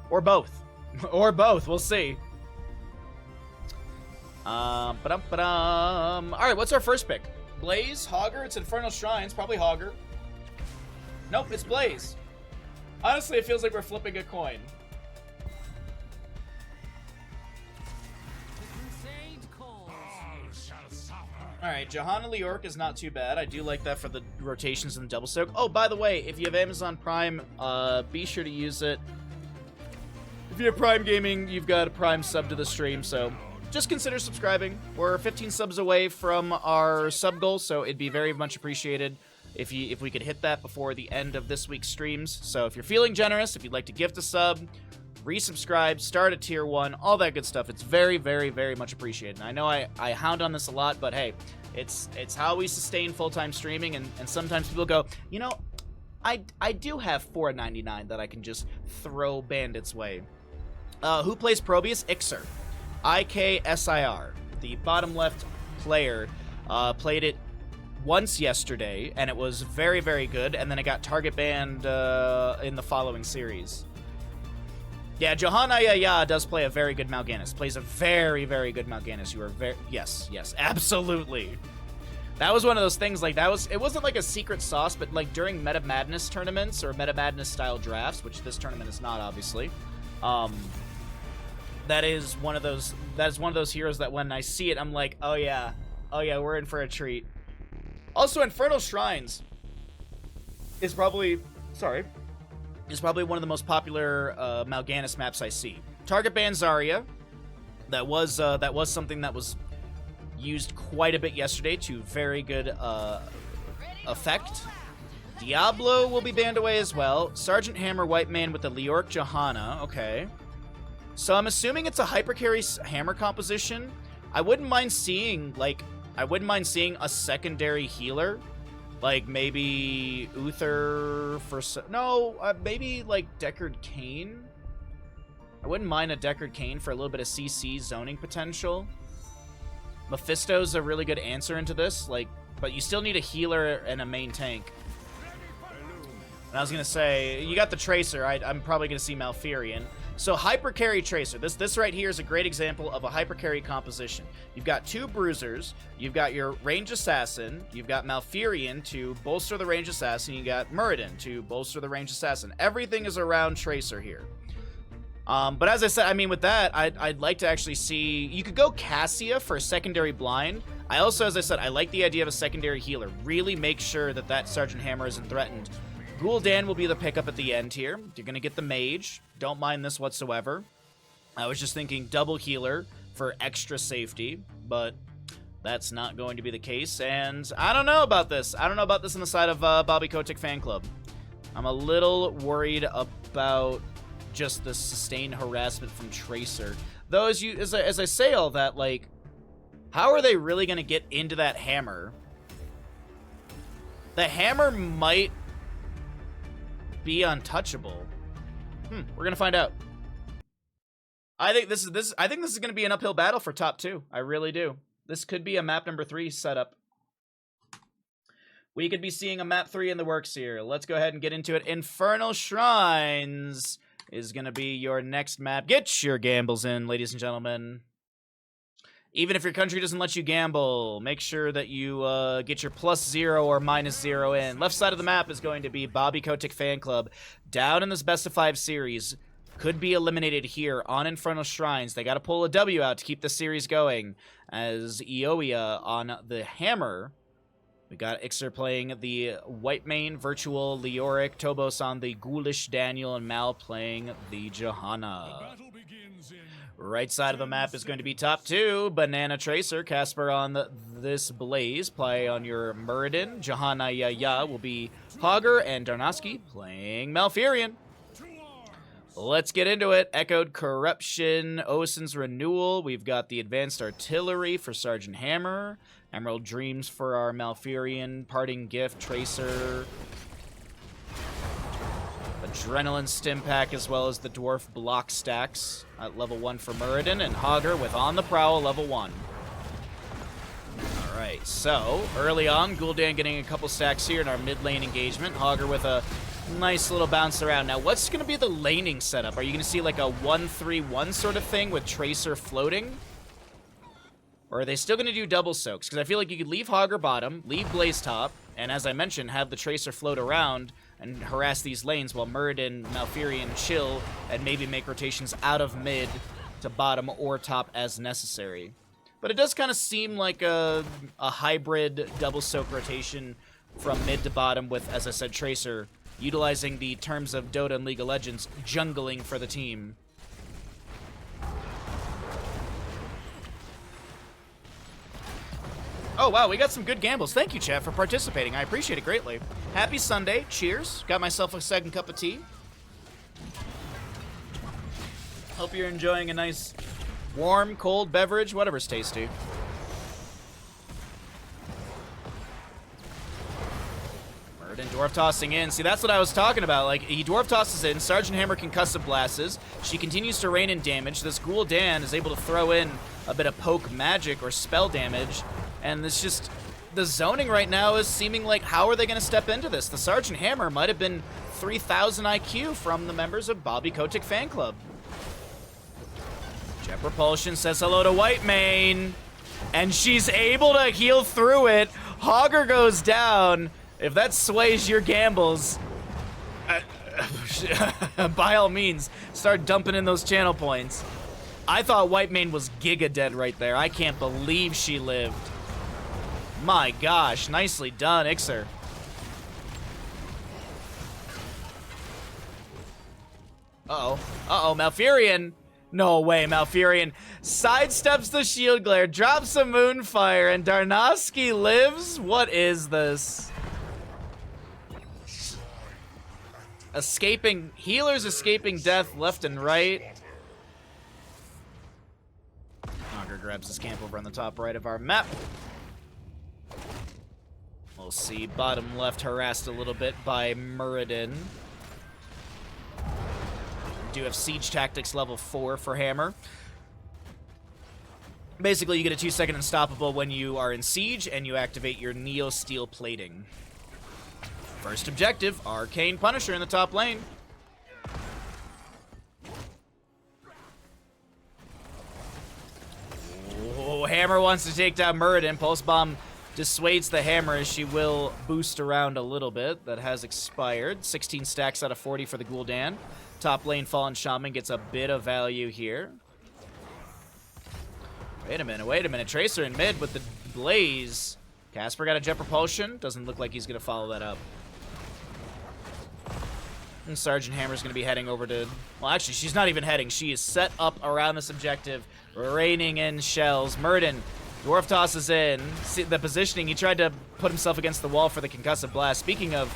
Or both. Or both, we'll see. Alright, what's our first pick? Blaze, Hogger, it's Infernal Shrines, probably Hogger. Nope, it's Blaze. Honestly, it feels like we're flipping a coin. Alright, Johanna Leork is not too bad. I do like that for the rotations and the double soak. Oh, by the way, if you have Amazon Prime, be sure to use it. If you have Prime Gaming, you've got a Prime sub to the stream, so just consider subscribing. We're 15 subs away from our sub goal, so it'd be very much appreciated if we could hit that before the end of this week's streams. So if you're feeling generous, if you'd like to gift a sub, resubscribe, start at tier 1, all that good stuff, it's very, very, very much appreciated. And I know I hound on this a lot, but hey, it's how we sustain full-time streaming, and sometimes people go, you know, I do have $4.99 that I can just throw bandits' way. Who plays Probius? Ixer. IKSIR. The bottom left player played it once yesterday, and it was very, very good, and then it got target banned in the following series. Yeah, Johanna Yaya does play a very good Mal'Ganis. Plays a very, very good Mal'Ganis. You are very... Yes, absolutely. That was one of those things, like, it wasn't like a secret sauce, but like during Meta Madness tournaments or Meta Madness style drafts, which this tournament is not, obviously, that is one of those heroes that when I see it, I'm like, oh yeah, we're in for a treat. Also, Infernal Shrines is probably one of the most popular Mal'Ganis maps I see. Target ban Zarya. That was something that was used quite a bit yesterday to very good effect. Diablo will be banned away as well. Sergeant Hammer White Man with the Leork Johanna. Okay. So I'm assuming it's a hypercarry Hammer composition. I wouldn't mind seeing a secondary healer. Like, maybe Uther for... maybe, like, Deckard Cain? I wouldn't mind a Deckard Cain for a little bit of CC zoning potential. Mephisto's a really good answer into this, like, but you still need a healer and a main tank. And I was gonna say, you got the Tracer. I'm probably gonna see Malfurion. So hypercarry Tracer. This right here is a great example of a hypercarry composition. You've got 2 Bruisers, you've got your Ranged Assassin, you've got Malfurion to bolster the Ranged Assassin, you got Muradin to bolster the Ranged Assassin. Everything is around Tracer here. But as I said, I mean, with that, I'd like to actually see... You could go Cassia for a secondary blind. I also, as I said, I like the idea of a secondary healer. Really make sure that Sergeant Hammer isn't threatened. Gul'dan will be the pickup at the end here. You're going to get the Mage. Don't mind this whatsoever. I was just thinking double healer for extra safety, but that's not going to be the case, and I don't know about this. I don't know about this on the side of Bobby Kotick Fan Club. I'm a little worried about just the sustained harassment from Tracer. Though, as I say all that, like, how are they really going to get into that hammer? The hammer might be untouchable. We're gonna find out. I think this is gonna be an uphill battle for top 2. I really do. This could be a map number 3 setup. We could be seeing a map 3 in the works here. Let's go ahead and get into it. Infernal Shrines is gonna be your next map. Get your gambles in, ladies and gentlemen. Even if your country doesn't let you gamble, make sure that you get your +0 or -0 in. Left side of the map is going to be Bobby Kotick Fan Club. Down in this best of 5 series. Could be eliminated here on Infernal Shrines. They got to pull a W out to keep the series going. As Ioia on the Hammer. We got Ixer playing the White Mane, Virtual, Leoric, Tobos on the Ghoulish, Daniel, and Mal playing the Johanna. Right side of the map is going to be top 2. Banana Tracer, Casper on this Blaze. Play on your Muradin. Johanna Yaya will be Hogger, and Darnowski playing Malfurion. Let's get into it. Echoed Corruption, Osin's Renewal. We've got the Advanced Artillery for Sergeant Hammer. Emerald Dreams for our Malfurion. Parting Gift, Tracer. Adrenaline Stim Pack, as well as the Dwarf Block Stacks at level 1 for Muradin. And Hogger with On the Prowl, level 1. Alright, so early on, Gul'dan getting a couple stacks here in our mid lane engagement. Hogger with a nice little bounce around. Now, what's going to be the laning setup? Are you going to see like a 1-3-1 sort of thing with Tracer floating? Or are they still going to do double soaks? Because I feel like you could leave Hogger bottom, leave Blaze top, and as I mentioned, have the Tracer float around and harass these lanes while Muradin, Malfurion chill and maybe make rotations out of mid to bottom or top as necessary. But it does kind of seem like a hybrid double soak rotation from mid to bottom with, as I said, Tracer utilizing the terms of Dota and League of Legends, jungling for the team. Oh, wow, we got some good gambles. Thank you, chat, for participating. I appreciate it greatly. Happy Sunday. Cheers. Got myself a second cup of tea. Hope you're enjoying a nice, warm, cold beverage, whatever's tasty. And Dwarf tossing in. See, that's what I was talking about. Like, he Dwarf tosses in. Sergeant Hammer concussive blasts. She continues to rain in damage. This Gul'dan is able to throw in a bit of poke magic or spell damage. And it's just, the zoning right now is seeming like, how are they going to step into this? The Sergeant Hammer might have been 3,000 IQ from the members of Bobby Kotick Fan Club. Jet Propulsion says hello to White Mane. And she's able to heal through it. Hogger goes down. If that sways your gambles, by all means, start dumping in those channel points. I thought White Mane was giga dead right there. I can't believe she lived. My gosh, nicely done, Ixer. Uh-oh, Malfurion. No way, Malfurion sidesteps the shield glare, drops a moonfire, and Darnowski lives? What is this? Healers escaping death left and right. Hogger grabs his camp over on the top right of our map. We'll see bottom left harassed a little bit by Muradin. We do have Siege Tactics level 4 for Hammer. Basically, you get a 2-second unstoppable when you are in Siege and you activate your Neo Steel Plating. First objective, Arcane Punisher in the top lane. Oh, Hammer wants to take down Muradin. Pulse Bomb dissuades the Hammer as she will boost around a little bit. That has expired. 16 stacks out of 40 for the Gul'dan. Top lane Fallen Shaman gets a bit of value here. Wait a minute. Tracer in mid with the Blaze. Casper got a Jet Propulsion. Doesn't look like he's going to follow that up. And Sergeant Hammer's going to be heading over to... Well, actually, she's not even heading. She is set up around this objective, raining in shells. Muradin, Dwarf tosses in. See the positioning, he tried to put himself against the wall for the concussive blast. Speaking of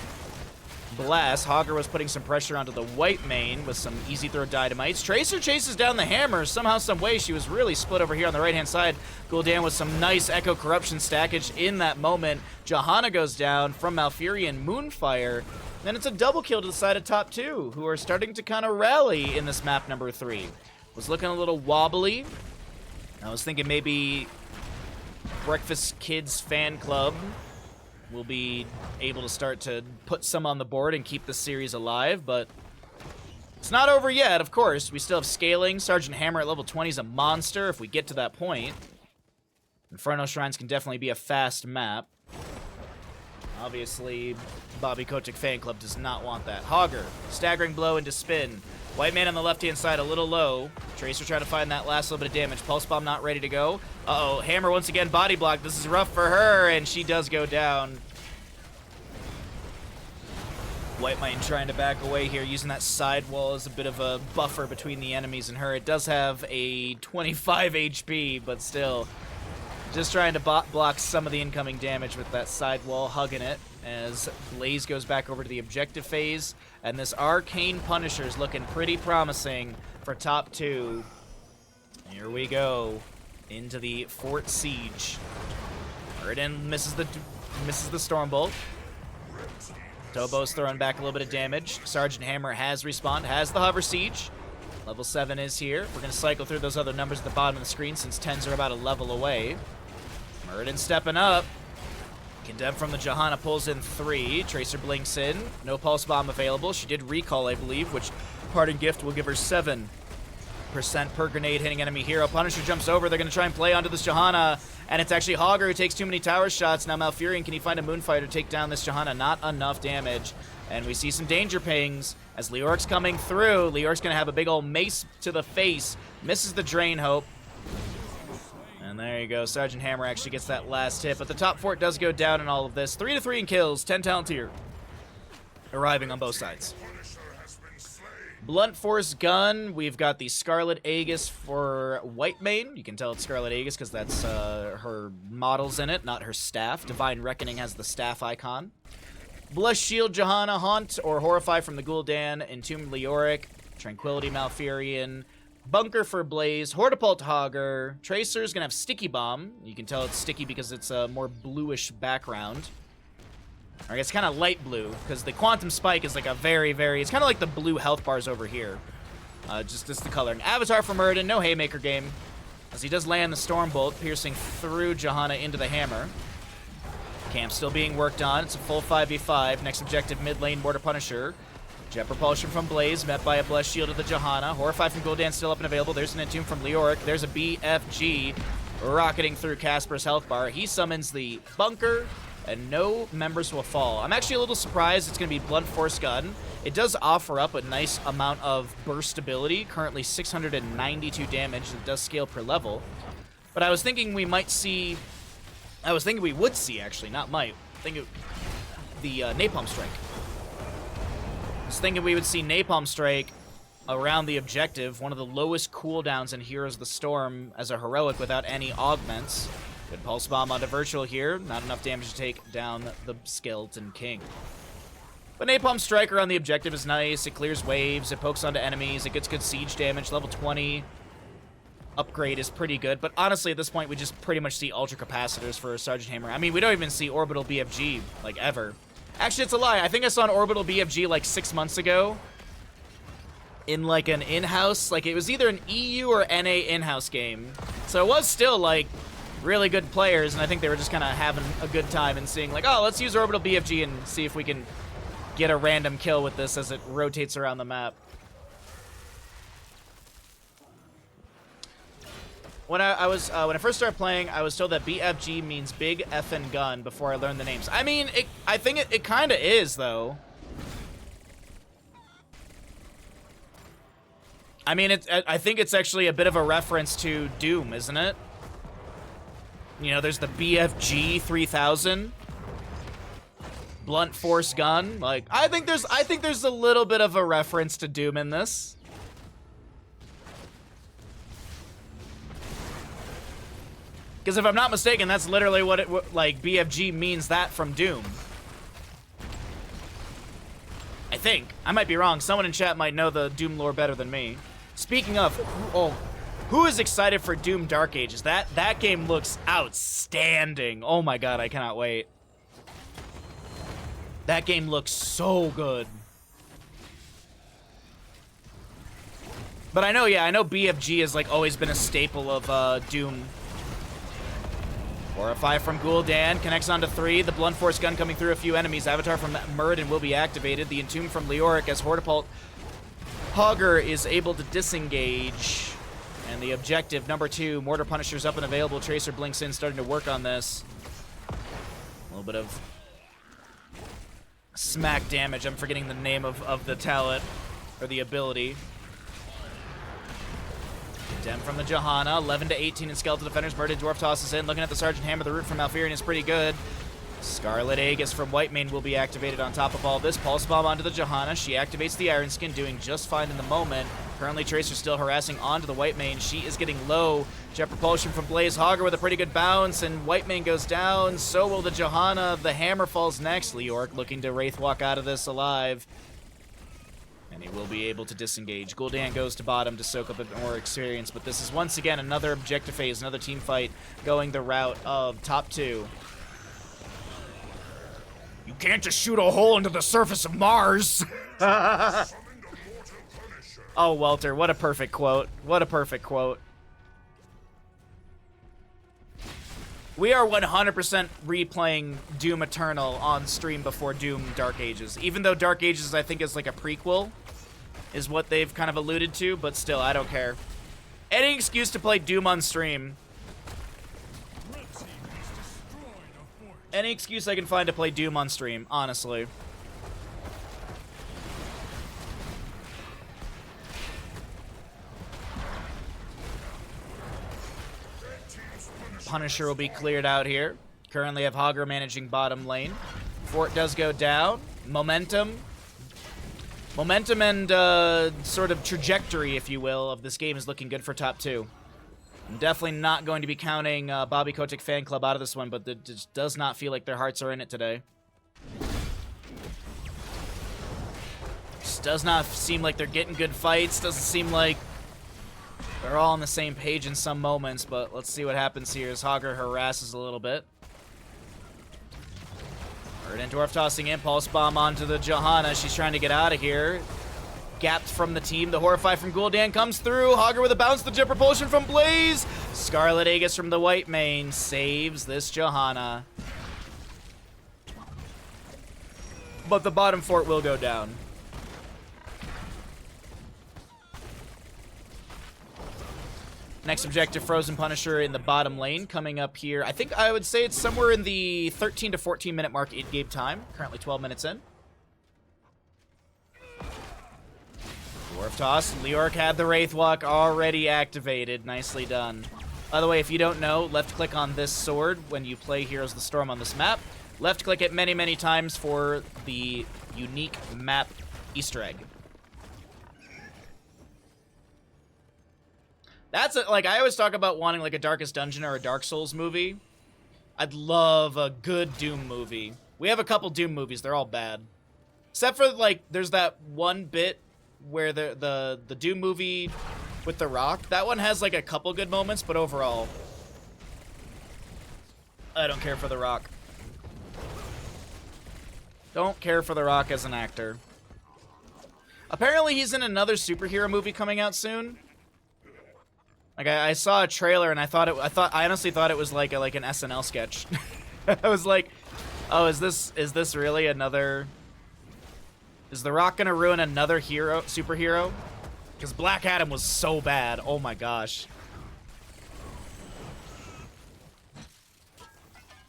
blast, Hogger was putting some pressure onto the White Mane with some easy throw dynamites. Tracer chases down the Hammer. Somehow, some way, she was really split over here on the right-hand side. Gul'dan with some nice Echo Corruption stackage in that moment. Johanna goes down from Malfurion Moonfire. And it's a double kill to the side of top 2, who are starting to kind of rally in this map number 3. Was looking a little wobbly. I was thinking maybe Breakfast Kids Fan Club will be able to start to put some on the board and keep the series alive, but it's not over yet, of course. We still have scaling. Sergeant Hammer at level 20 is a monster if we get to that point. Inferno Shrines can definitely be a fast map. Obviously, Bobby Kotick Fan Club does not want that. Hogger, staggering blow into spin. White man on the left-hand side a little low. Tracer trying to find that last little bit of damage. Pulse Bomb not ready to go. Uh-oh, Hammer once again body block. This is rough for her, and she does go down. White man trying to back away here, using that side wall as a bit of a buffer between the enemies and her. It does have a 25 HP, but still. Just trying to block some of the incoming damage with that side wall, hugging it, as Blaze goes back over to the objective phase. And this Arcane Punisher is looking pretty promising for top 2. Here we go into the Fort Siege. Muradin misses the Stormbolt. Tobo's throwing back a little bit of damage. Sergeant Hammer has respawned, has the Hover Siege. Level 7 is here. We're going to cycle through those other numbers at the bottom of the screen since 10s are about a level away. Muradin stepping up. Condemned from the Johanna pulls in 3. Tracer blinks in. No Pulse Bomb available. She did recall, I believe, which Parting Gift will give her 7% per grenade hitting enemy hero. Punisher jumps over. They're going to try and play onto this Johanna. And it's actually Hogger who takes too many tower shots. Now Malfurion, can he find a Moonfighter to take down this Johanna? Not enough damage. And we see some danger pings as Leoric's coming through. Leoric's going to have a big old mace to the face. Misses the Drain Hope. And there you go. Sergeant Hammer actually gets that last hit. But the top fort does go down in all of this. 3-3 in kills. 10 talent tier. Arriving on both sides. Blunt Force Gun. We've got the Scarlet Aegis for Whitemane. You can tell it's Scarlet Aegis because that's her models in it, not her staff. Divine Reckoning has the staff icon. Bless Shield Johanna, Haunt or Horrify from the Gul'dan, Entombed Leoric, Tranquility Malfurion, Bunker for Blaze, Hortipult Hogger, Tracer's gonna have Sticky Bomb. You can tell it's sticky because it's a more bluish background. Or I guess kind of light blue, because the Quantum Spike is like a very, it's kind of like the blue health bars over here. Just the coloring. Avatar for Muradin, no Haymaker game, as he does land the Stormbolt, piercing through Johanna into the Hammer. Camp still being worked on. It's a full 5v5. Next objective, mid lane, Border Punisher. Jet Propulsion from Blaze, met by a Blessed Shield of the Johanna. Horrify from Gul'dan still up and available. There's an Entomb from Leoric. There's a BFG rocketing through Casper's health bar. He summons the Bunker, and no members will fall. I'm actually a little surprised it's going to be Blunt Force Gun. It does offer up a nice amount of burst ability, currently 692 damage. It does scale per level. But I was thinking we might see... I was thinking we would see, actually, not might. The Napalm Strike. I was thinking we would see Napalm Strike around the objective, one of the lowest cooldowns in Heroes of the Storm as a heroic without any augments. Good Pulse Bomb onto Virtual here. Not enough damage to take down the Skeleton King. But Napalm Strike around the objective is nice. It clears waves. It pokes onto enemies. It gets good siege damage. Level 20 upgrade is pretty good. But honestly, at this point, we just pretty much see Ultra Capacitors for Sergeant Hammer. I mean, we don't even see Orbital BFG, like, ever. Actually, it's a lie. I think I saw an Orbital BFG, like, 6 months ago in, like, an in-house. Like, it was either an EU or NA in-house game. So it was still, like, really good players, and I think they were just kind of having a good time and seeing, like, oh, let's use Orbital BFG and see if we can get a random kill with this as it rotates around the map. When I first started playing, I was told that BFG means big effing gun before I learned the names. I mean, I think it kind of is, though. I mean, I think it's actually a bit of a reference to Doom, isn't it? You know, there's the BFG 3000. Blunt Force Gun. Like, I think there's a little bit of a reference to Doom in this. Because if I'm not mistaken, that's literally what it, like, BFG means that from Doom. I think. I might be wrong. Someone in chat might know the Doom lore better than me. Speaking of, who is excited for Doom Dark Ages? That game looks outstanding. Oh my god, I cannot wait. That game looks so good. But I know, yeah, I know BFG has like always been a staple of Doom. Horrify from Gul'dan connects onto 3. The Blunt Force gun coming through a few enemies. Avatar from Muradin will be activated. The Entomb from Leoric as Hortipult Hogger is able to disengage. And the objective, number 2, Mortar Punisher's up and available. Tracer blinks in, starting to work on this. A little bit of smack damage. I'm forgetting the name of the talent, or the ability. Dem from the Johanna, 11 to 18 in Skeletal Defenders. Murdered Dwarf tosses in. Looking at the Sergeant Hammer, the Root from Malfurion is pretty good. Scarlet Aegis from Whitemane will be activated on top of all this. Pulse Bomb onto the Johanna. She activates the Iron Skin, doing just fine in the moment. Currently, Tracer still harassing onto the Whitemane. She is getting low. Jet Propulsion from Blaze Hogger with a pretty good bounce, and Whitemane goes down. So will the Johanna. The Hammer falls next. Leoric looking to Wraithwalk out of this alive. And he will be able to disengage. Gul'dan goes to bottom to soak up a bit more experience, but this is once again another objective phase, another team fight going the route of top 2. You can't just shoot a hole into the surface of Mars! Oh, Welter, what a perfect quote. What a perfect quote. We are 100% replaying Doom Eternal on stream before Doom Dark Ages. Even though Dark Ages, I think, is like a prequel, is what they've kind of alluded to, but still, I don't care. Any excuse to play Doom on stream. Any excuse I can find to play Doom on stream, honestly. Punisher will be cleared out here. Currently have Hogger managing bottom lane. Fort does go down. Momentum and sort of trajectory, if you will, of this game is looking good for top 2. I'm definitely not going to be counting Bobby Kotick fan club out of this one, but it just does not feel like their hearts are in it today. Just does not seem like they're getting good fights. Doesn't seem like they're all on the same page in some moments, but let's see what happens here as Hogger harasses a little bit. Murden Dwarf tossing Impulse Bomb onto the Johanna. She's trying to get out of here. Gapped from the team. The Horrify from Gul'dan comes through. Hogger with a bounce. The Jet Propulsion from Blaze. Scarlet Aegis from the Whitemane saves this Johanna. But the bottom fort will go down. Next objective, Frozen Punisher in the bottom lane, coming up here. I think I would say it's somewhere in the 13 to 14 minute mark in-game time. Currently 12 minutes in. Dwarf toss. Leoric had the Wraithwalk already activated. Nicely done. By the way, if you don't know, left click on this sword when you play Heroes of the Storm on this map. Left click it many, many times for the unique map Easter egg. That's it. Like, I always talk about wanting like a Darkest Dungeon or a Dark Souls movie. I'd love a good Doom movie. We have a couple Doom movies. They're all bad. Except for, like, there's that one bit where the Doom movie with The Rock, that one has, like, a couple good moments, but overall, I don't care for The Rock. Don't care for The Rock as an actor. Apparently, he's in another superhero movie coming out soon. Like, I saw a trailer and I honestly thought it was like an SNL sketch. I was like, oh, is this really another? Is The Rock gonna ruin another superhero? Because Black Adam was so bad. Oh my gosh.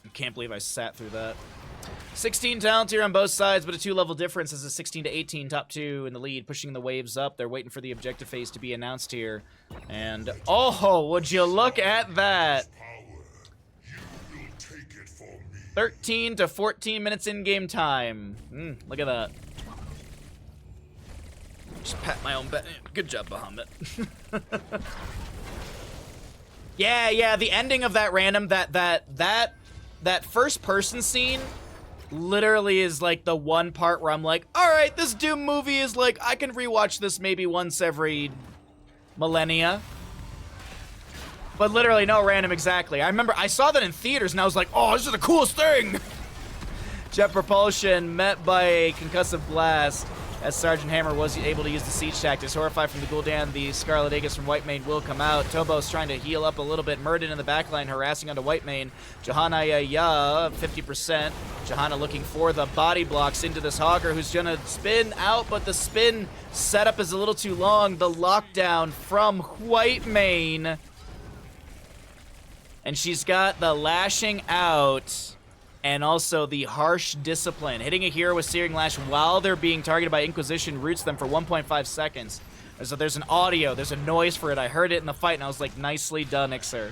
I can't believe I sat through that. 16 talent here on both sides, but a 2-level difference as a 16 to 18, top 2 in the lead, pushing the waves up. They're waiting for the objective phase to be announced here. And, oh, would you look at that? 13 to 14 minutes in-game time. Look at that. Just pat my own back. Good job, Bahamut. Yeah, the ending of that random, that first-person scene literally is like the one part where I'm like, all right, this Doom movie is like, I can rewatch this maybe once every millennia. But literally no random exactly. I remember I saw that in theaters and I was like, oh, this is the coolest thing. Jet propulsion met by a concussive blast as Sergeant Hammer was able to use the siege tactics. Horrified from the Gul'dan, the Scarlet Aegis from Whitemane will come out. Tobos trying to heal up a little bit. Murden in the backline harassing onto Whitemane. Johanna 50%. Johanna looking for the body blocks into this Hogger who's gonna spin out, but the spin setup is a little too long. The lockdown from Whitemane. And she's got the lashing out and also the harsh discipline. Hitting a hero with Searing Lash while they're being targeted by Inquisition roots them for 1.5 seconds. So there's an audio, there's a noise for it. I heard it in the fight and I was like, nicely done, Ixer.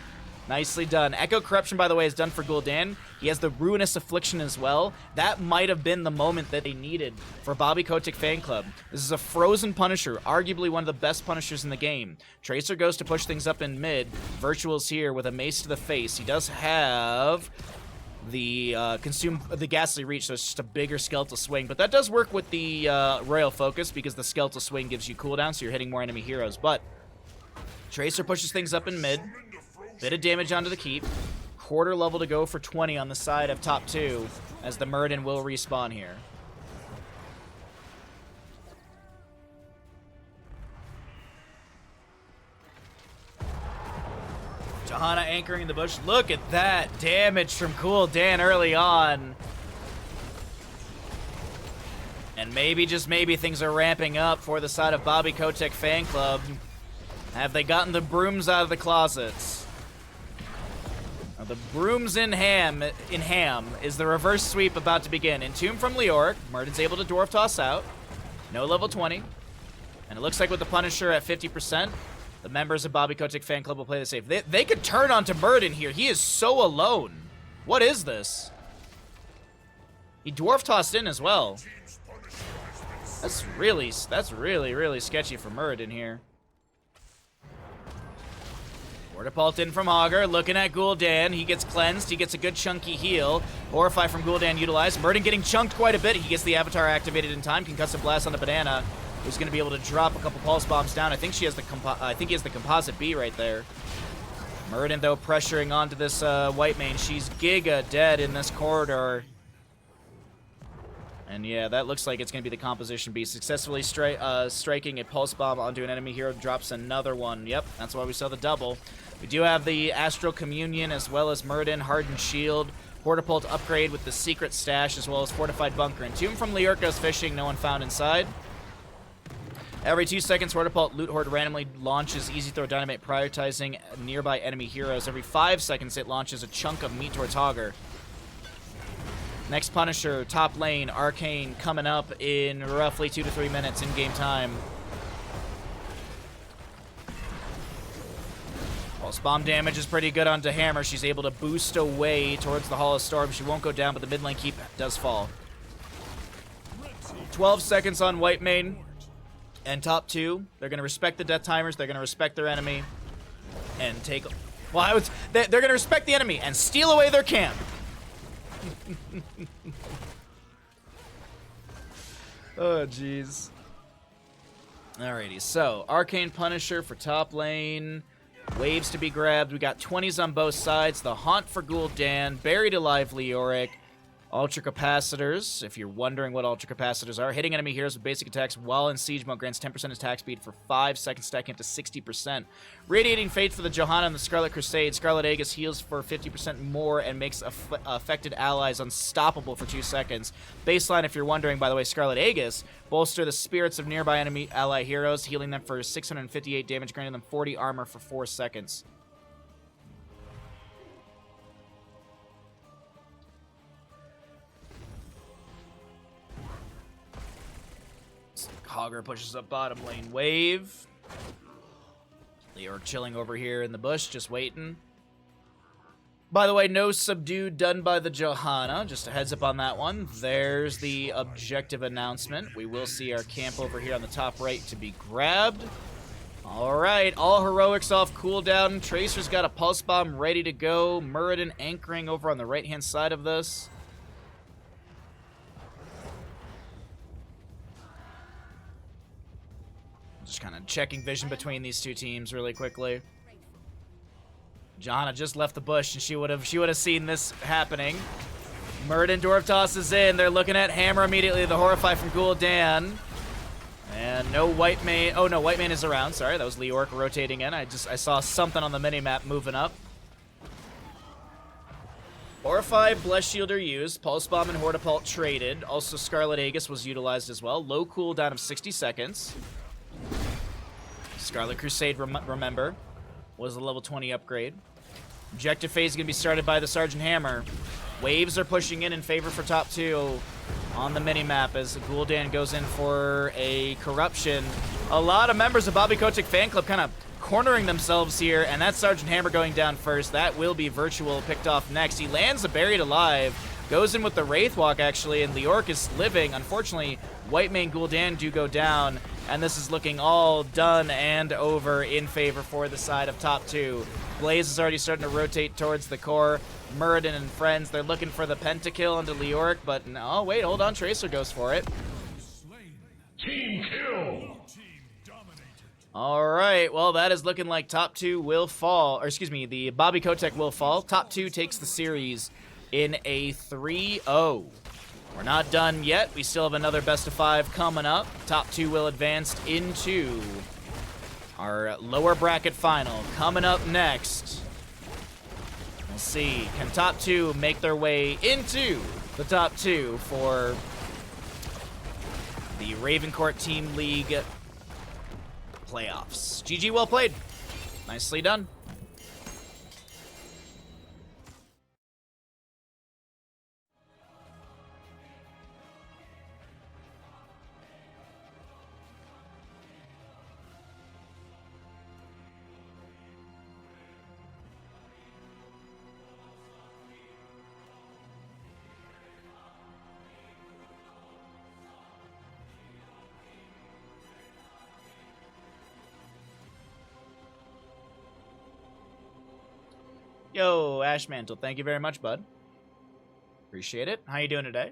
Nicely done. Echo Corruption, by the way, is done for Gul'dan. He has the Ruinous Affliction as well. That might have been the moment that they needed for Bobby Kotick Fan Club. This is a frozen Punisher, arguably one of the best Punishers in the game. Tracer goes to push things up in mid. Virtual's here with a mace to the face. He does have the the Ghastly Reach, so it's just a bigger Skeletal Swing. But that does work with the Royal Focus because the Skeletal Swing gives you cooldown, so you're hitting more enemy heroes. But Tracer pushes things up in mid. Bit of damage onto the keep. Quarter level to go for 20 on the side of top 2 as the Murden will respawn here. Johanna anchoring the bush. Look at that damage from Gul'dan early on. And maybe, just maybe, things are ramping up for the side of Bobby Kotick Fan Club. Have they gotten the brooms out of the closets? Now, the brooms in ham is the reverse sweep about to begin. Entomb from Leoric. Murden's able to Dwarf Toss out. No level 20. And it looks like with the Punisher at 50%, the members of Bobby Kotick Fan Club will play the safe. They could turn onto Murden here. He is so alone. What is this? He Dwarf Tossed in as well. That's really, really sketchy for Murden here. Catapult in from Hogger, looking at Gul'dan. He gets cleansed. He gets a good chunky heal. Horrify from Gul'dan utilized. Murden getting chunked quite a bit. He gets the Avatar activated in time. Concussive Blast on the Banana, who's going to be able to drop a couple Pulse Bombs down. I think he has the Composite B right there. Murden, though, pressuring onto this Whitemane. She's giga dead in this corridor. And yeah, that looks like it's going to be the Composition B. Successfully striking a Pulse Bomb onto an enemy hero, drops another one. Yep, that's why we saw the double. We do have the Astral Communion as well as Murden, Hardened Shield, Hortipult upgrade with the Secret Stash as well as Fortified Bunker. Entomb from Leorica's fishing, no one found inside. Every 2 seconds, Hortipult Loot Horde randomly launches Easy Throw Dynamite, prioritizing nearby enemy heroes. Every 5 seconds, it launches a chunk of meat towards Hogger. Next Punisher, top lane, Arcane, coming up in roughly 2 to 3 minutes in game time. Pulse Bomb damage is pretty good onto Hammer. She's able to boost away towards the Hall of Storm. She won't go down, but the mid lane keep does fall. 12 seconds on Whitemane. And top 2, they're going to respect the death timers. They're going to respect their enemy. And take... Well, they're going to respect the enemy and steal away their camp. Oh, jeez. Alrighty, so Arcane Punisher for top lane. Waves to be grabbed. We got 20s on both sides. The Haunt for Gul'dan. Buried Alive Leoric. Ultra Capacitors, if you're wondering what Ultra Capacitors are, hitting enemy heroes with basic attacks while in siege mode grants 10% attack speed for 5 seconds, stacking up to 60%. Radiating Fate for the Johanna and the Scarlet Crusade. Scarlet Aegis heals for 50% more and makes affected allies unstoppable for 2 seconds. Baseline, if you're wondering, by the way, Scarlet Aegis, bolster the spirits of nearby enemy ally heroes, healing them for 658 damage, granting them 40 armor for 4 seconds. Hogger pushes up bottom lane wave. Leoric chilling over here in the bush, just waiting. By the way, no subdue done by the Johanna. Just a heads up on that one. There's the objective announcement. We will see our camp over here on the top right to be grabbed. Alright, all heroics off cooldown. Tracer's got a Pulse Bomb ready to go. Muradin anchoring over on the right-hand side of this. Just kind of checking vision between these two teams really quickly. Johanna just left the bush, and she would have seen this happening. Murden Dwarf tosses in. They're looking at Hammer immediately. The Horrify from Gul'dan. And no White Mane. Oh, no, White Mane is around. Sorry, that was Leorc rotating in. I saw something on the minimap moving up. Horrify, Bless Shield are used. Pulse Bomb and Hortipult traded. Also, Scarlet Aegis was utilized as well. Low cooldown of 60 seconds. Scarlet Crusade, remember, was a level 20 upgrade. Objective phase is going to be started by the Sergeant Hammer. Waves are pushing in favor for top 2 on the minimap as Gul'dan goes in for a corruption. A lot of members of Bobby Kotick fan club kind of cornering themselves here, and that's Sergeant Hammer going down first. That will be Virtual picked off next. He lands a Buried Alive, goes in with the Wraithwalk actually, and Leorc is living. Unfortunately, White Mane Gul'dan do go down, and this is looking all done and over in favor for the side of top 2. Blaze is already starting to rotate towards the core. Muradin and friends, they're looking for the pentakill onto Leorc, but no, wait, hold on, Tracer goes for it. Team kill. All right, well, that is looking like top 2 will fall, or excuse me, the Bobby Kotick will fall. Top 2 takes the series in a 3-0. We're not done yet. We still have another best of 5 coming up. Top 2 will advance into our lower bracket final. Coming up next, we'll see, can top 2 make their way into the top 2 for the Ravencourt Team League playoffs. GG, well played. Nicely done. Yo, Ashmantle, thank you very much, bud. Appreciate it. How you doing today?